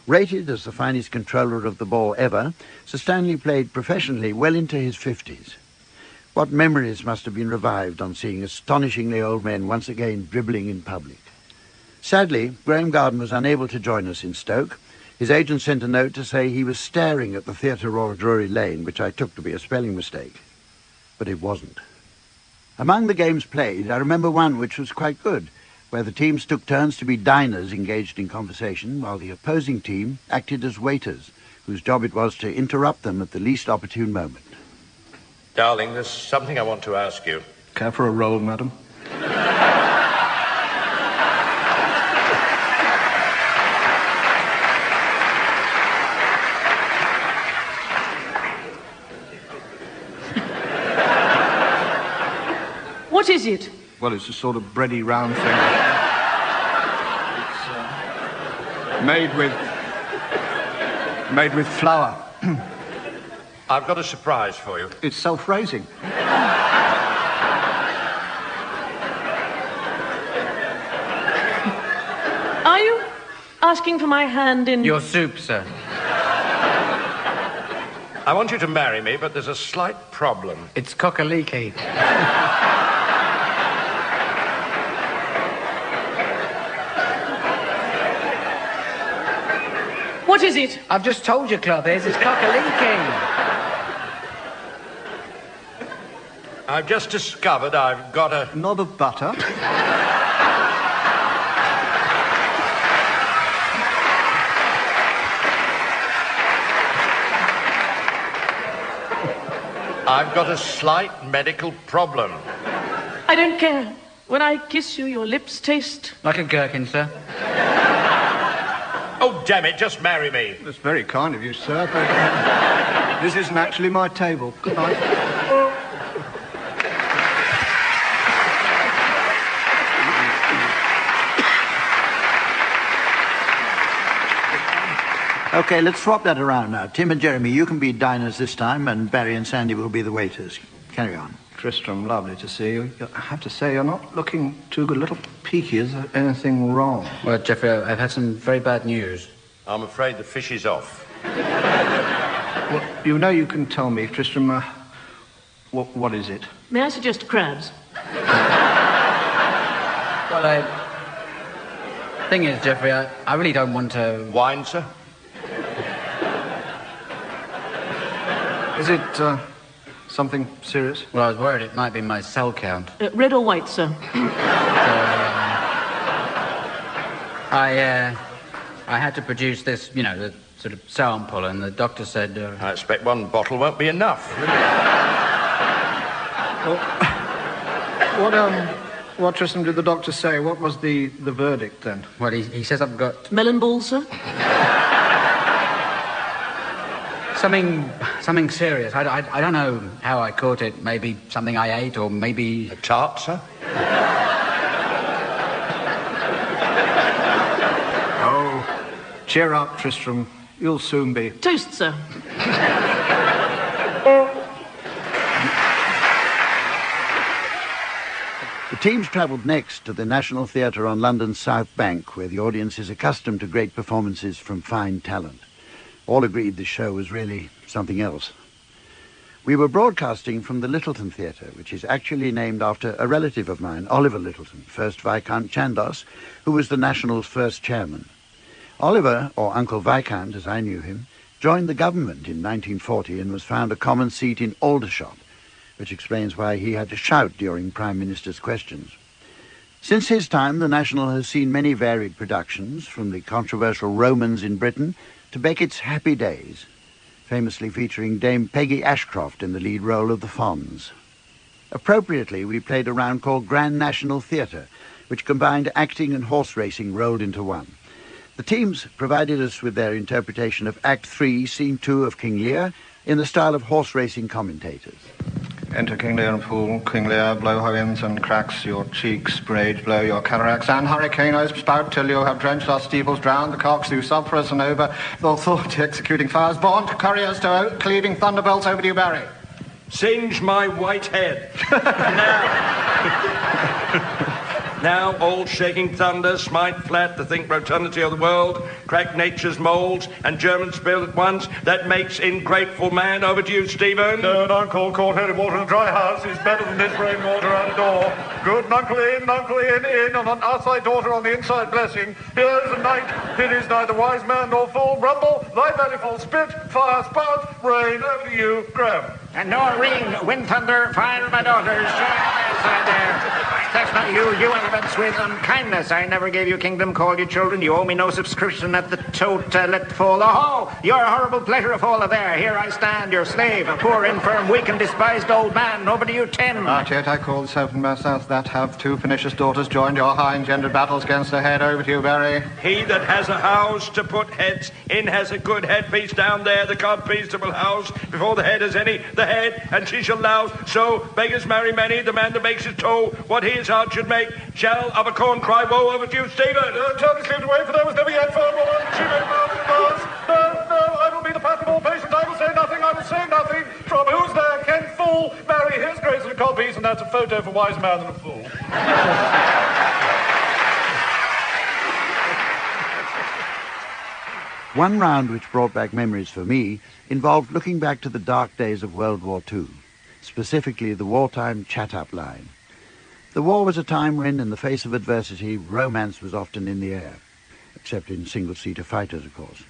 Rated as the finest controller of the ball ever, Sir Stanley played professionally well into his 50s. What memories must have been revived on seeing astonishingly old men once again dribbling in public. Sadly, Graeme Garden was unable to join us in Stoke. His agent sent a note to say he was staring at the Theatre Royal Drury Lane, which I took to be a spelling mistake. But it wasn't. Among the games played, I remember one which was quite good, where the teams took turns to be diners engaged in conversation, while the opposing team acted as waiters, whose job it was to interrupt them at the least opportune moment. Darling, there's something I want to ask you. Care for a roll, madam? What is it? Well, it's a sort of bready round thing. It's made with flour. I've got a surprise for you. It's self-raising. Are you asking for my hand in... Your soup, sir. I want you to marry me, but there's a slight problem. It's cock-a-leaky. What is it? I've just told you, Clothiers, it's cock-a-leaking. I've just discovered I've got a... knob of butter. I've got a slight medical problem. I don't care. When I kiss you, your lips taste... Like a gherkin, sir. Oh, damn it, just marry me. That's very kind of you, sir, but this isn't actually my table. Good night. OK, let's swap that around now. Tim and Jeremy, you can be diners this time, and Barry and Sandy will be the waiters. Carry on. Tristram, lovely to see you. I have to say, you're not looking too good. A little peaky. Is there anything wrong? Well, Geoffrey, I've had some very bad news. I'm afraid the fish is off. Well, you know you can tell me, Tristram, what is it? May I suggest crabs? Well, thing is, Geoffrey, I really don't want to... Wine, sir? Is it, something serious? Well, I was worried it might be my cell count. Red or white, sir? I had to produce this, you know, the sort of sample, and the doctor said... I expect one bottle won't be enough. What, Tristram, did the doctor say? What was the verdict, then? Well, he says I've got... Melon balls, sir? Something serious. I don't know how I caught it. Maybe something I ate, or maybe... A tart, sir? Oh, cheer up, Tristram. You'll soon be... Toast, sir. The teams travelled next to the National Theatre on London's South Bank, where the audience is accustomed to great performances from fine talent. All agreed the show was really something else. We were broadcasting from the Lyttelton Theatre, which is actually named after a relative of mine, Oliver Lyttelton, 1st Viscount Chandos, who was the National's first chairman. Oliver, or Uncle Viscount as I knew him, joined the government in 1940 and was found a common seat in Aldershot, which explains why he had to shout during Prime Minister's questions. Since his time, the National has seen many varied productions, from the controversial Romans in Britain to Beckett's Happy Days, famously featuring Dame Peggy Ashcroft in the lead role of the Fonz. Appropriately, we played a round called Grand National Theatre, which combined acting and horse racing rolled into one. The teams provided us with their interpretation of Act 3, Scene 2 of King Lear, in the style of horse racing commentators. Enter King Lear and pool. King Lear, blow her winds and cracks your cheeks, rage, blow your cataracts, and hurricanes spout till you have drenched our steeples, drowned the cocks through sulphurous and over, the authority executing fires, born to couriers to oak, cleaving thunderbolts over to you, Barry. Singe my white head. Now, old shaking thunder, smite flat the think rotundity of the world, crack nature's moulds, and German spill at once, that makes ingrateful man. Over to you, Stephen. No, uncle, cold-headed water in a dry house is better than this rain water out of door. Good, uncle in, and on outside daughter on the inside blessing. Here is a night, it is neither wise man nor fool. Rumble, thy belly full, spit, fire, spout, rain. Over to you, Graeme. And no rain, wind, thunder, fire, my daughters. That's not you elements with unkindness. I never gave you kingdom, called you children. You owe me no subscription at the tote. Let fall. Oh, your horrible pleasure of all there. Here I stand, your slave, a poor, infirm, weak, and despised old man. Over to you, 10. Not yet I call the servant myself that have two pernicious daughters joined your high-engendered battles against the head. Over to you, Barry. He that has a house to put heads in has a good headpiece down there, the compeastable house. Before the head has any, the head, and she shall louse. So beggars marry many, the man that makes his toe what his heart should make, shall of a corn cry woe. Over to you, Stephen. Tell me, slipped away, for there was never yet found woman. She made mouth in bars. No, I will be the pattern of all patience. I will say nothing. From who's there, can fool marry his grace and a codpiece, and that's a photo for wise man and a fool. One round which brought back memories for me involved looking back to the dark days of World War II, specifically the wartime chat-up line. The war was a time when, in the face of adversity, romance was often in the air, except in single-seater fighters, of course.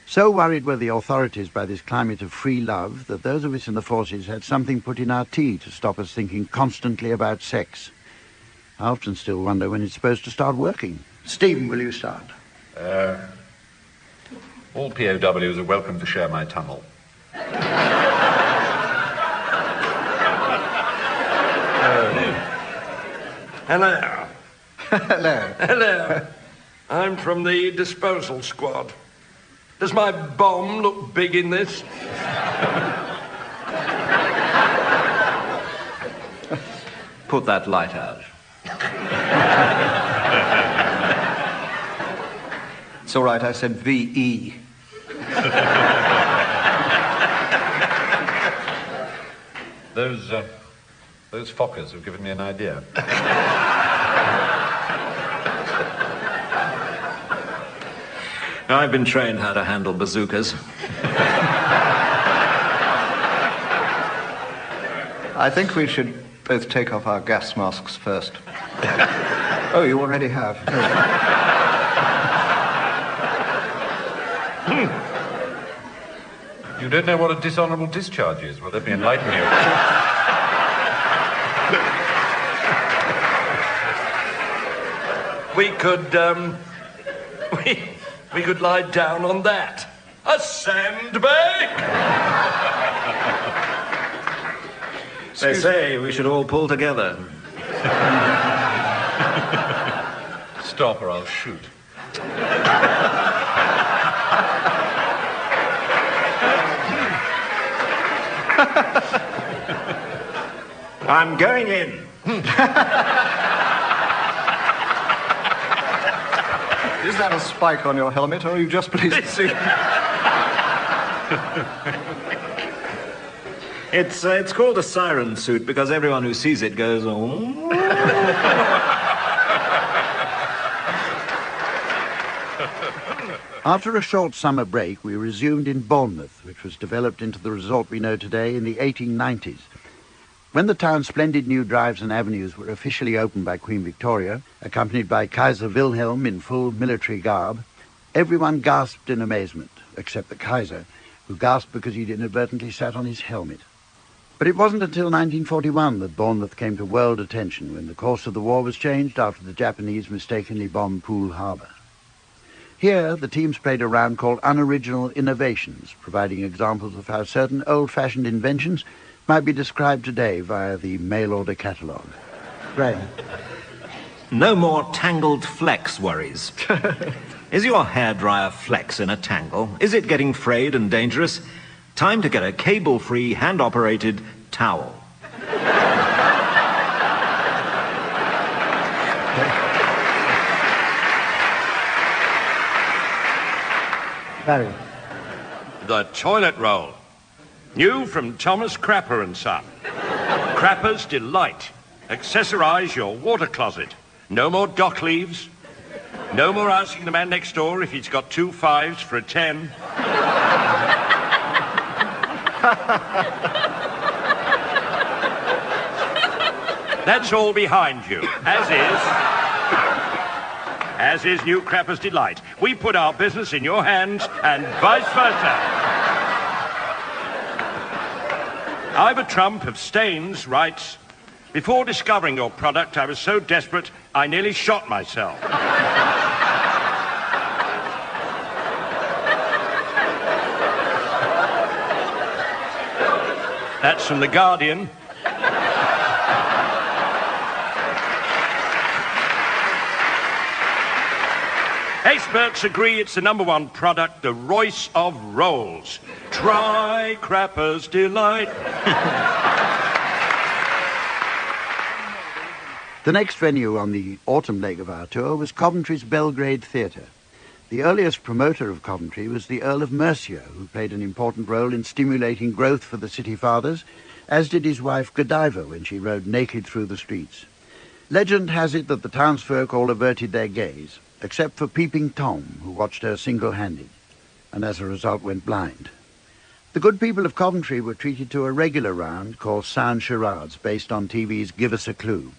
So worried were the authorities by this climate of free love that those of us in the forces had something put in our tea to stop us thinking constantly about sex. I often still wonder when it's supposed to start working. Stephen, will you start? All POWs are welcome to share my tunnel. Hello. Hello. Hello. I'm from the disposal squad. Does my bomb look big in this? Put that light out. It's all right, I said V-E. Those Fockers have given me an idea. I've been trained how to handle bazookas. I think we should both take off our gas masks first. Oh, you already have. You don't know what a dishonourable discharge is? Well, let me enlighten you. We could lie down on that. A sandbag! They say we should all pull together. Stop or I'll shoot. I'm going in. Is that a spike on your helmet, or are you just pleased to see? It's called a siren suit because everyone who sees it goes, oh. After a short summer break, we resumed in Bournemouth, which was developed into the resort we know today in the 1890s. When the town's splendid new drives and avenues were officially opened by Queen Victoria, accompanied by Kaiser Wilhelm in full military garb, everyone gasped in amazement, except the Kaiser, who gasped because he'd inadvertently sat on his helmet. But it wasn't until 1941 that Bournemouth came to world attention, when the course of the war was changed after the Japanese mistakenly bombed Poole Harbour. Here, the teams played a round called Unoriginal Innovations, providing examples of how certain old-fashioned inventions might be described today via the mail-order catalogue. Graeme. No more tangled flex worries. Is your hairdryer flex in a tangle? Is it getting frayed and dangerous? Time to get a cable-free, hand-operated towel. Barry. The toilet roll. New from Thomas Crapper & Son. Crapper's Delight. Accessorize your water closet. No more dock leaves. No more asking the man next door if he's got 2 5s for a 10. That's all behind you, as is new Crapper's Delight. We put our business in your hands and vice versa. Ivor Trump of Staines writes, before discovering your product, I was so desperate, I nearly shot myself. That's from The Guardian. Experts agree it's the #1 product, the Royce of rolls. Try Crapper's Delight. The next venue on the autumn leg of our tour was Coventry's Belgrade Theatre. The earliest promoter of Coventry was the Earl of Mercia, who played an important role in stimulating growth for the city fathers, as did his wife Godiva when she rode naked through the streets. Legend has it that the townsfolk all averted their gaze, except for Peeping Tom, who watched her single-handed, and as a result went blind. The good people of Coventry were treated to a regular round called Sound Charades, based on TV's Give Us a Clue.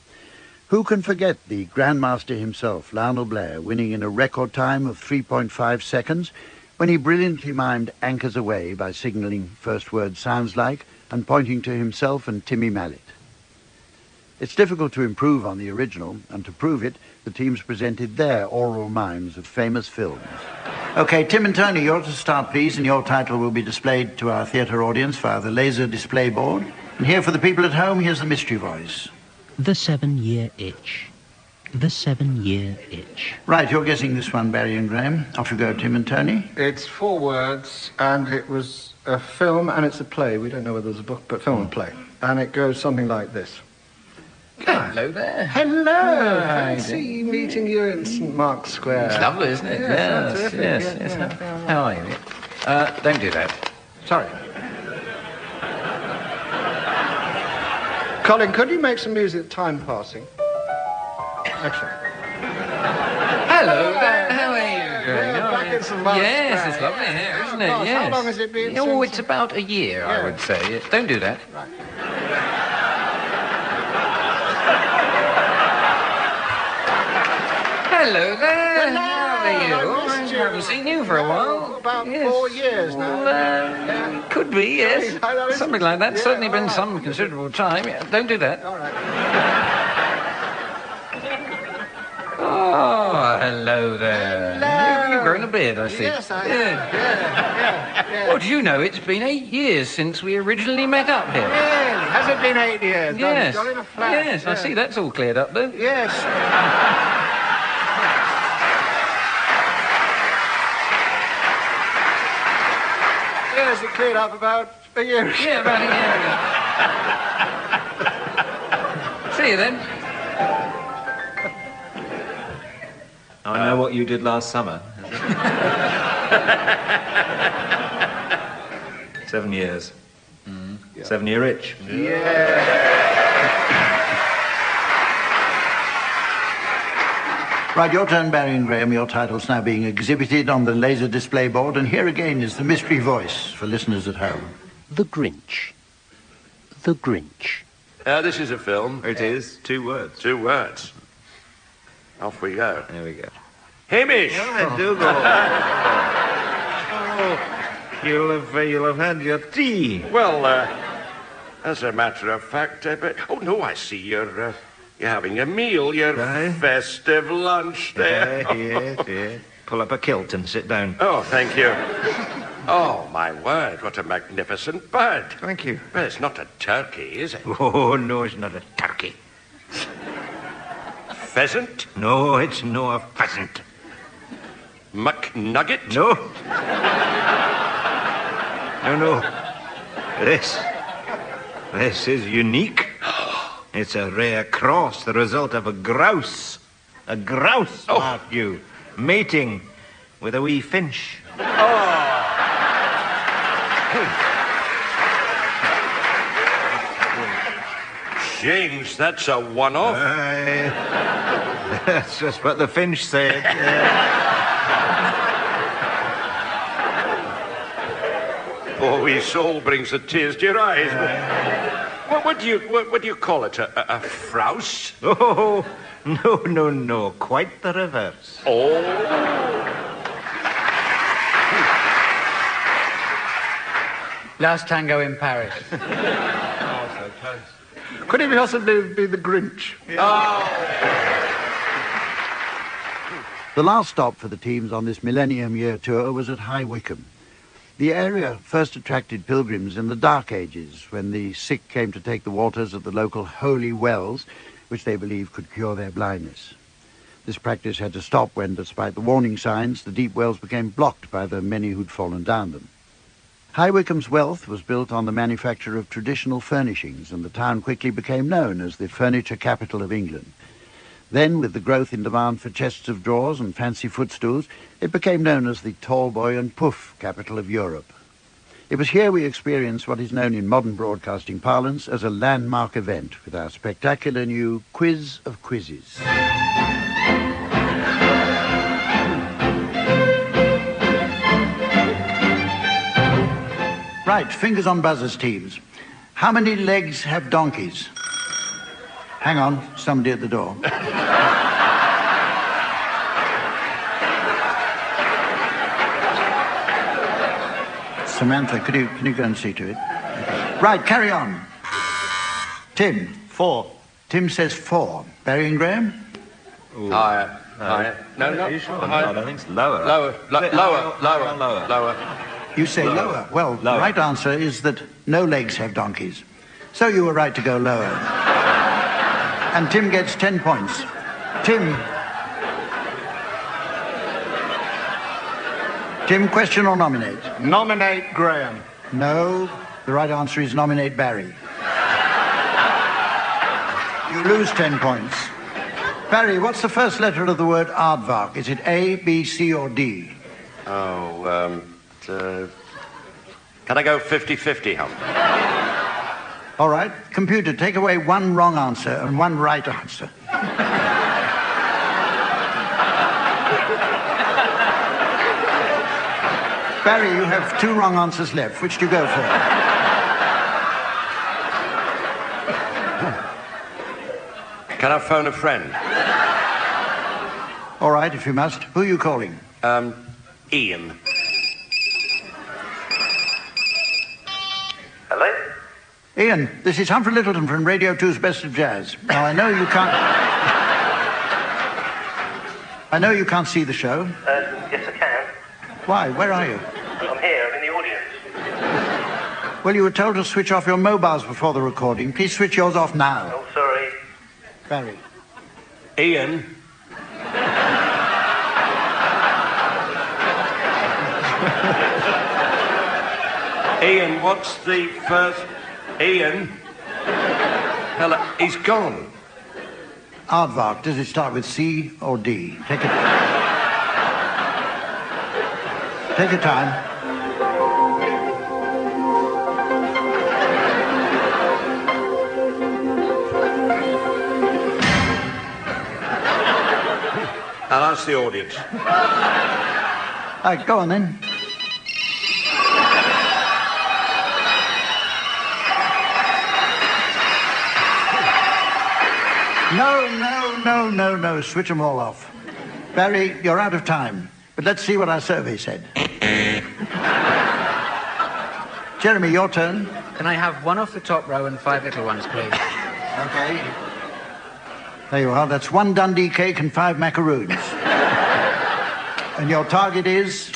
Who can forget the Grandmaster himself, Lionel Blair, winning in a record time of 3.5 seconds when he brilliantly mimed Anchors Away by signalling first word sounds like and pointing to himself and Timmy Mallet. It's difficult to improve on the original, and to prove it, the teams presented their oral mimes of famous films. OK, Tim and Tony, you're to start, please, and your title will be displayed to our theatre audience via the laser display board. And here for the people at home, here's the mystery voice. The 7-Year Itch. The 7-Year Itch. Right, you're guessing this one, Barry and Graeme. Off you go, Tim and Tony. It's 4 words, and it was a film, and it's a play. We don't know whether it's a book, but film and play. And it goes something like this. Hello there. Hello. Hi. Fancy meeting you in St Mark's Square. It's lovely, isn't it? Yes. Yes. How are you? Don't do that. Sorry. Colin, could you make some music time passing? Excellent. Hello there. How are you doing? Yeah, back in some months. Yes, it's lovely here, isn't it? Gosh, Yes. How long has it been Oh, since... it's about a year, I Yeah. would say. Don't do that. Right. Hello there. Hello, How are you? I missed you. haven't seen you for a while. About Yes. 4 years now. Well, could be, yes. I know, Something like that. yeah, Certainly been all right. some considerable time. Yeah, don't do that. All right. Oh, hello there. You've grown a beard, I see. Yes, I Yeah. Yeah. Well, do you know, it's been 8 years since we originally met up here. Really? Has it been 8 years? Yes. Gone in a flash. Yes, I see that's all cleared up, though. Yes. Yes, it cleared up about a year ago. Yeah, about a year ago. See you then. I know what you did last summer. 7 years. 7-year itch. Right, your turn, Barry and Graeme. Your title's now being exhibited on the laser display board, and here again is the mystery voice for listeners at home. The Grinch. The Grinch. This is a film. It is. 2 words. 2 words. Off we go. There we go. Hamish! You'll have had your tea. Well, as a matter of fact, but... Oh, no, I see you're having a meal. Your festive lunch there. Yes. Pull up a kilt and sit down. Oh, thank you. Oh, my word, what a magnificent bird. Thank you. Well, it's not a turkey, is it? Oh, no, it's not a turkey. Pheasant? No, it's no a pheasant. McNugget? No. No. This is unique. It's a rare cross, the result of a grouse. A grouse, mark you, mating with a wee finch. James, that's a one-off. That's just what the finch said. Oh, his soul brings the tears to your eyes. What do you call it? A frouse? Oh, no. Quite the reverse. Oh. Last tango in Paris. Could it possibly be the Grinch? The last stop for the teams on this Millennium Year tour was at High Wycombe. The area first attracted pilgrims in the Dark Ages, when the sick came to take the waters of the local holy wells, which they believed could cure their blindness. This practice had to stop when, despite the warning signs, the deep wells became blocked by the many who'd fallen down them. High Wycombe's wealth was built on the manufacture of traditional furnishings, and the town quickly became known as the furniture capital of England. Then, with the growth in demand for chests of drawers and fancy footstools, it became known as the tall boy and puff capital of Europe. It was here we experienced what is known in modern broadcasting parlance as a landmark event, with our spectacular new Quiz of Quizzes. Right, fingers on buzzers, teams. How many legs have donkeys? Hang on, somebody at the door. Samantha, can you go and see to it? Right, carry on. Tim. 4. Tim says 4. Barry and Graeme? Higher. No. Are you sure? Higher. I don't think it's lower. Lower. You say lower. Well, Lower. the right answer is that no legs have donkeys. So you were right to go lower. And Tim gets 10 points. Tim, question or nominate? Nominate Graeme. No, the right answer is nominate Barry. You lose 10 points. Barry, what's the first letter of the word aardvark? Is it A, B, C, or D? Oh, Can I go 50-50, Hump? All right. Computer, take away one wrong answer and one right answer. Barry, you have 2 wrong answers left. Which do you go for? Can I phone a friend? All right, if you must. Who are you calling? Ian. Hello? Ian, this is Humphrey Lyttelton from Radio 2's Best of Jazz. Now, I know you can't see the show. Yes, I can. Why? Where are you? I'm here. I'm in the audience. Well, you were told to switch off your mobiles before the recording. Please switch yours off now. Oh, sorry. Barry. Ian? Ian, what's the first... Ian? Hello, he's gone. Aardvark, does it start with C or D? Take your time. I'll ask the audience. All right, go on then. No. Switch them all off. Barry, you're out of time. But let's see what our survey said. Jeremy, your turn. Can I have 1 off the top row and 5 little ones, please? Okay. There you are. That's 1 Dundee cake and 5 macaroons. And your target is...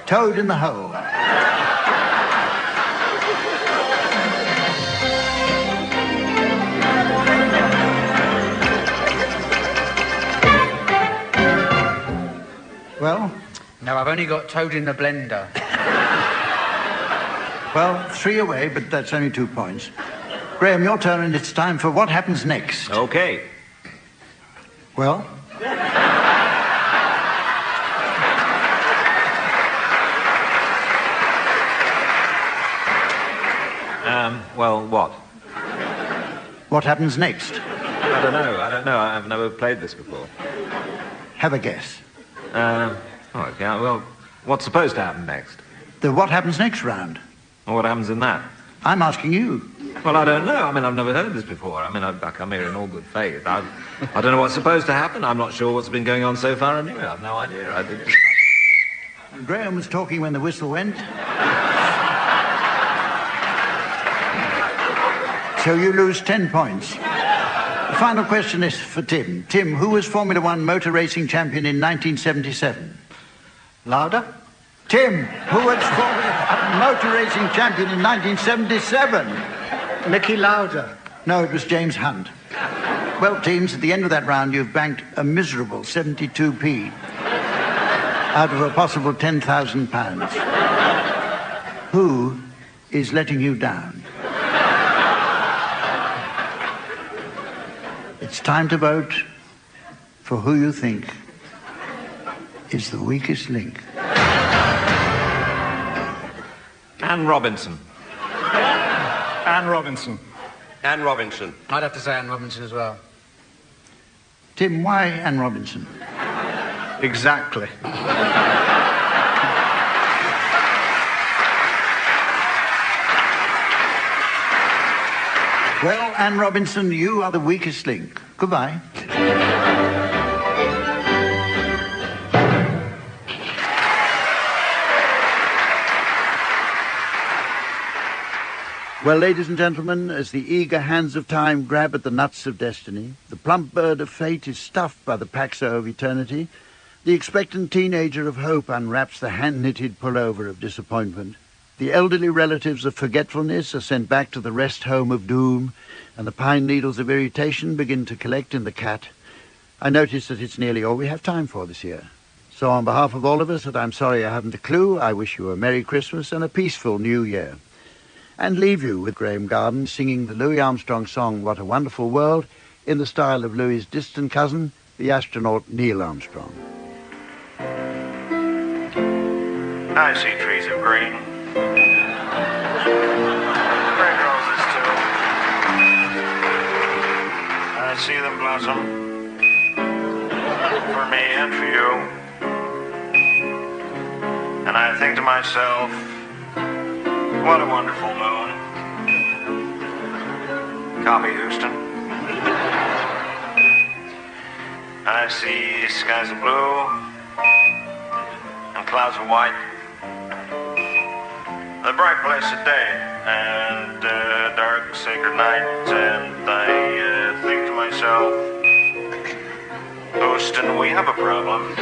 Toad in the hole. Well? No, I've only got Toad in the blender. Well, 3 away, but that's only 2 points. Graeme, your turn, and it's time for What Happens Next. Okay. Well? Well, what? What happens next? I don't know. I've never played this before. Have a guess. Okay, well, what's supposed to happen next? The What Happens Next round. Well, what happens in that? I'm asking you. Well, I don't know. I mean, I've never heard this before. I mean, I come here in all good faith. I don't know what's supposed to happen. I'm not sure what's been going on so far anyway. I've no idea. And Graeme was talking when the whistle went. So you lose 10 points. The final question is for Tim. Tim, who was Formula One motor racing champion in 1977? Louder? Tim, who was Formula One motor racing champion in 1977? Nicky Lauda. No, it was James Hunt. Well, teams, at the end of that round, you've banked a miserable 72p out of a possible £10,000. Who is letting you down? It's time to vote for who you think is the weakest link. Anne Robinson. Anne Robinson. Anne Robinson. I'd have to say Anne Robinson as well. Tim, why Anne Robinson? Exactly. Well, Anne Robinson, you are the weakest link. Goodbye. Well, ladies and gentlemen, as the eager hands of time grab at the nuts of destiny, the plump bird of fate is stuffed by the paxo of eternity, the expectant teenager of hope unwraps the hand-knitted pullover of disappointment, the elderly relatives of forgetfulness are sent back to the rest home of doom, and the pine needles of irritation begin to collect in the cat, I notice that it's nearly all we have time for this year. So on behalf of all of us, and I'm sorry I haven't a clue, I wish you a Merry Christmas and a peaceful New Year. And leave you with Graeme Garden singing the Louis Armstrong song, What a Wonderful World, in the style of Louis's distant cousin, the astronaut Neil Armstrong. I see trees of green. Red roses, too. I see them blossom. For me and for you. And I think to myself, what a wonderful moon. Copy, Houston. I see skies of blue and clouds of white. A bright blessed day and dark sacred night, and I think to myself, Houston, we have a problem.